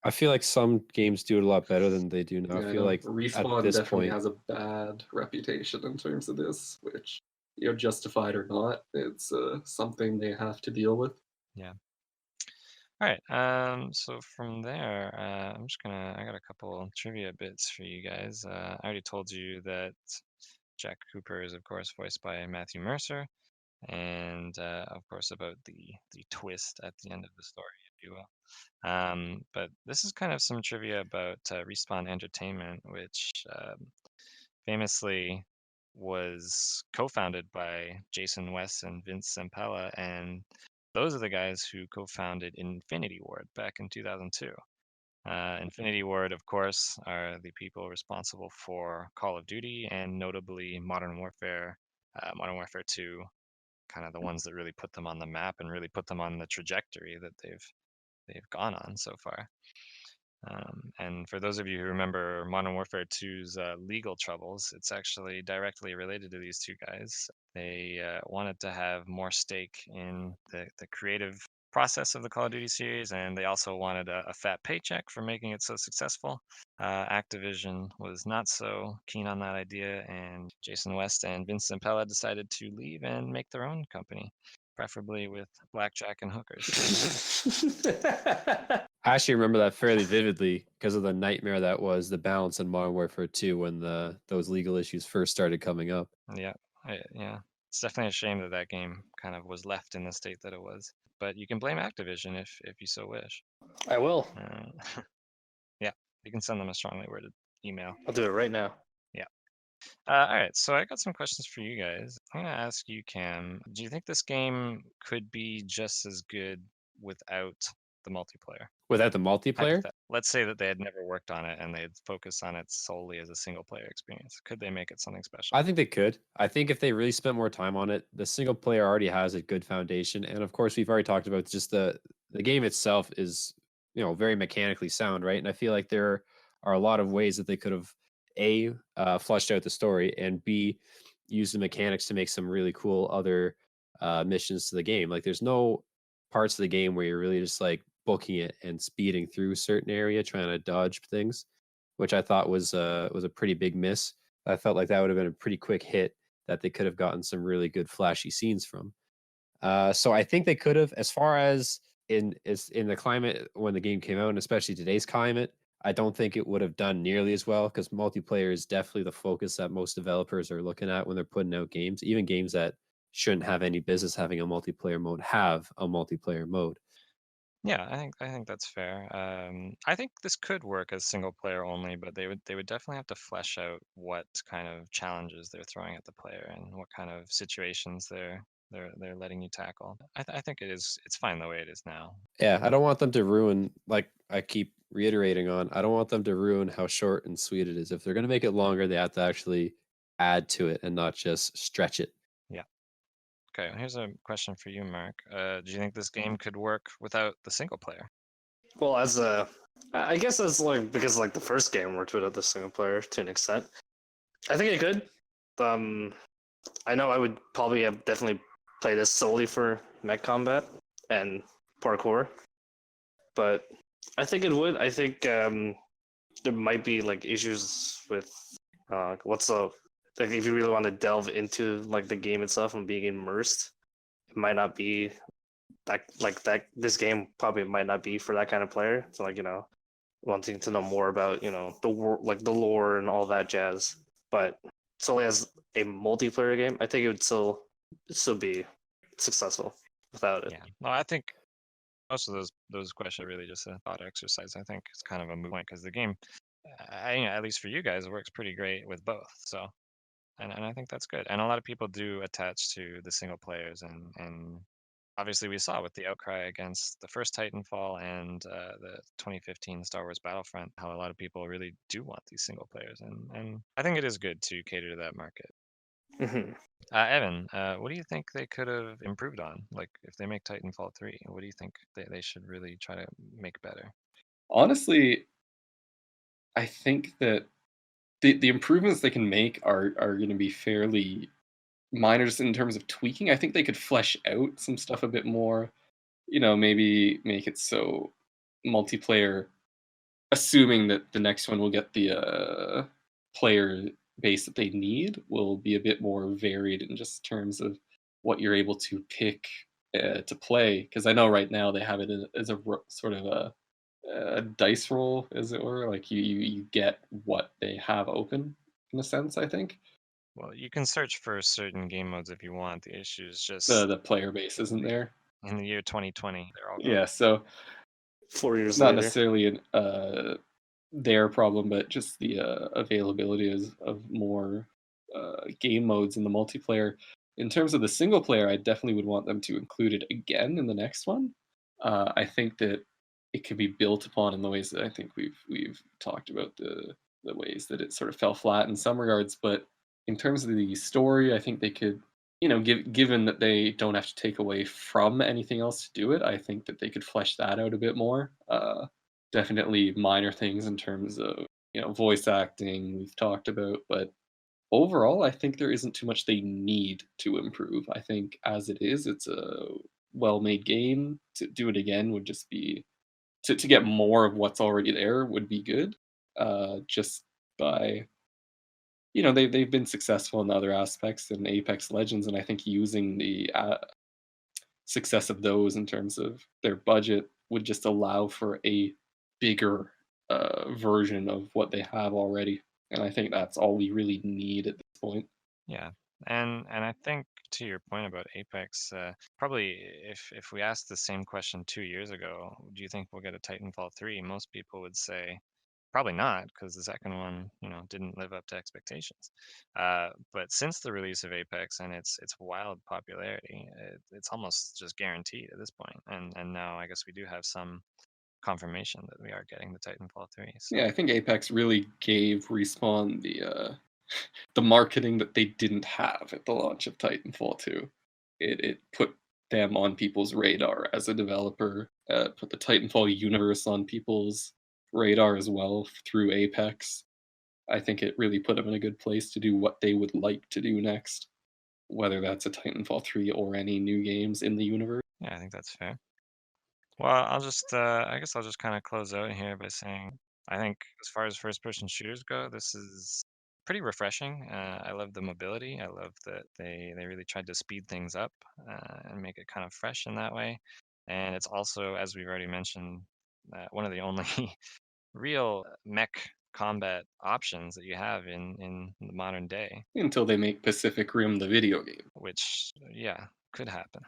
[SPEAKER 3] I feel like some games do it a lot better than they do now.
[SPEAKER 6] Yeah,
[SPEAKER 3] I feel like
[SPEAKER 6] Respawn
[SPEAKER 3] at this
[SPEAKER 6] definitely
[SPEAKER 3] point,
[SPEAKER 6] has a bad reputation in terms of this, which, justified or not, it's something they have to deal with.
[SPEAKER 2] Yeah. All right. So from there, I got a couple trivia bits for you guys. I already told you that Jack Cooper is, of course, voiced by Matthew Mercer, and of course about the twist at the end of the story, if you will. But this is kind of some trivia about Respawn Entertainment, which famously was co-founded by Jason West and Vince Zampella, and those are the guys who co-founded Infinity Ward back in 2002. Infinity Ward, of course, are the people responsible for Call of Duty and notably Modern Warfare 2, kind of the ones that really put them on the map and really put them on the trajectory that they've gone on so far. And for those of you who remember Modern Warfare 2's legal troubles, it's actually directly related to these two guys. They wanted to have more stake in the creative process of the Call of Duty series, and they also wanted a fat paycheck for making it so successful. Activision was not so keen on that idea, and Jason West and Vince Zampella decided to leave and make their own company, preferably with blackjack and hookers.
[SPEAKER 3] I actually remember that fairly vividly because of the nightmare that was the balance in Modern Warfare 2 when those legal issues first started coming up.
[SPEAKER 2] Yeah, yeah. It's definitely a shame that that game kind of was left in the state that it was. But you can blame Activision if you so wish.
[SPEAKER 5] I will.
[SPEAKER 2] Yeah, you can send them a strongly worded email.
[SPEAKER 5] I'll do it right now.
[SPEAKER 2] Yeah. All right, so I got some questions for you guys. I'm gonna ask you, Cam. Do you think this game could be just as good without the multiplayer?
[SPEAKER 3] Without the multiplayer?
[SPEAKER 2] Let's say that they had never worked on it and they'd focus on it solely as a single player experience. Could they make it something special?
[SPEAKER 3] I think they could. I think if they really spent more time on it, the single player already has a good foundation. And of course, we've already talked about just the game itself is, very mechanically sound, right? And I feel like there are a lot of ways that they could have fleshed out the story, and B, used the mechanics to make some really cool other missions to the game. Like there's no parts of the game where you're really just like booking it and speeding through a certain area trying to dodge things, which I thought was a pretty big miss. I felt like that would have been a pretty quick hit that they could have gotten some really good flashy scenes from. So I think they could have. As far as in the climate when the game came out, and especially today's climate, I don't think it would have done nearly as well because multiplayer is definitely the focus that most developers are looking at when they're putting out games. Even games that shouldn't have any business having a multiplayer mode have a multiplayer mode.
[SPEAKER 2] Yeah, I think that's fair. I think this could work as single player only, but they would definitely have to flesh out what kind of challenges they're throwing at the player and what kind of situations they're letting you tackle. I think it's fine the way it is now.
[SPEAKER 3] Yeah, I don't want them to ruin, like I keep reiterating on, I don't want them to ruin how short and sweet it is. If they're going to make it longer, they have to actually add to it and not just stretch it.
[SPEAKER 2] Yeah. Okay, here's a question for you, Mark. Do you think this game could work without the single player?
[SPEAKER 5] Well, I guess that's like because like the first game worked without the single player to an extent. I think it could. I know I would probably have definitely play this solely for mech combat and parkour, but I think it would. I think there might be like issues with what's the like if you really want to delve into like the game itself and being immersed, it might not be that. This game probably might not be for that kind of player. So like wanting to know more about the like the lore and all that jazz. But solely as a multiplayer game, I think it would still be successful without it.
[SPEAKER 2] Yeah. No, I think most of those questions are really just a thought exercise. I think it's kind of a moot point because the game, at least for you guys, it works pretty great with both. So, and I think that's good. And a lot of people do attach to the single players, and obviously we saw with the outcry against the first Titanfall and the 2015 Star Wars Battlefront how a lot of people really do want these single players, and I think it is good to cater to that market.
[SPEAKER 5] Mhm.
[SPEAKER 2] Evan, what do you think they could have improved on? Like, if they make Titanfall 3, what do you think they should really try to make better?
[SPEAKER 6] Honestly, I think that the improvements they can make are going to be fairly minor just in terms of tweaking. I think they could flesh out some stuff a bit more. Maybe make it so multiplayer, assuming that the next one will get the player base that they need, will be a bit more varied in just terms of what you're able to pick to play. Because I know right now they have it as a sort of a dice roll, as it were. Like you get what they have open in a sense. I think
[SPEAKER 2] Well, you can search for certain game modes if you want. The issue is just
[SPEAKER 6] the player base isn't there.
[SPEAKER 2] in the year 2020, they're all gone.
[SPEAKER 6] Yeah, so
[SPEAKER 5] 4 years
[SPEAKER 6] not
[SPEAKER 5] later.
[SPEAKER 6] necessarily their problem, but just the availability of more game modes in the multiplayer. In terms of the single player, I definitely would want them to include it again in the next one. I think that it could be built upon in the ways that I think we've talked about the ways that it sort of fell flat in some regards. But in terms of the story, I think they could, given that they don't have to take away from anything else to do it, I think that they could flesh that out a bit more. Definitely minor things in terms of voice acting we've talked about, but overall, I think there isn't too much they need to improve. I think as it is, it's a well-made game. To do it again would just be to get more of what's already there would be good. Just by they've been successful in other aspects in Apex Legends, and I think using the success of those in terms of their budget would just allow for a bigger version of what they have already. And I think that's all we really need at this point.
[SPEAKER 2] Yeah, and I think to your point about Apex, probably if we asked the same question 2 years ago, do you think we'll get a Titanfall 3? Most people would say probably not, because the second one, didn't live up to expectations. But since the release of Apex and its wild popularity, it's almost just guaranteed at this point. And now I guess we do have some confirmation that we are getting the Titanfall 3. So
[SPEAKER 6] Yeah, I think Apex really gave Respawn the marketing that they didn't have at the launch of Titanfall 2. It put them on people's radar as a developer, put the Titanfall universe on people's radar as well through Apex. I think it really put them in a good place to do what they would like to do next, whether that's a Titanfall 3 or any new games in the universe.
[SPEAKER 2] yeah, I think that's fair. Well, I guess I'll just kind of close out here by saying I think as far as first-person shooters go, this is pretty refreshing. I love the mobility. I love that they really tried to speed things up and make it kind of fresh in that way. And it's also, as we've already mentioned, one of the only real mech combat options that you have in the modern day,
[SPEAKER 6] Until they make Pacific Rim the video game.
[SPEAKER 2] which, yeah, could happen.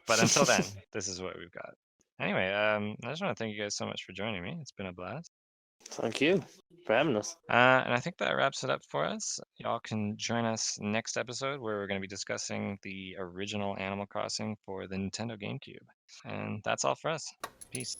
[SPEAKER 2] But until then, this is what we've got. Anyway, I just want to thank you guys so much for joining me. It's been a blast.
[SPEAKER 5] Thank you for having us.
[SPEAKER 2] And I think that wraps it up for us. Y'all can join us next episode where we're going to be discussing the original Animal Crossing for the Nintendo GameCube. And that's all for us. Peace.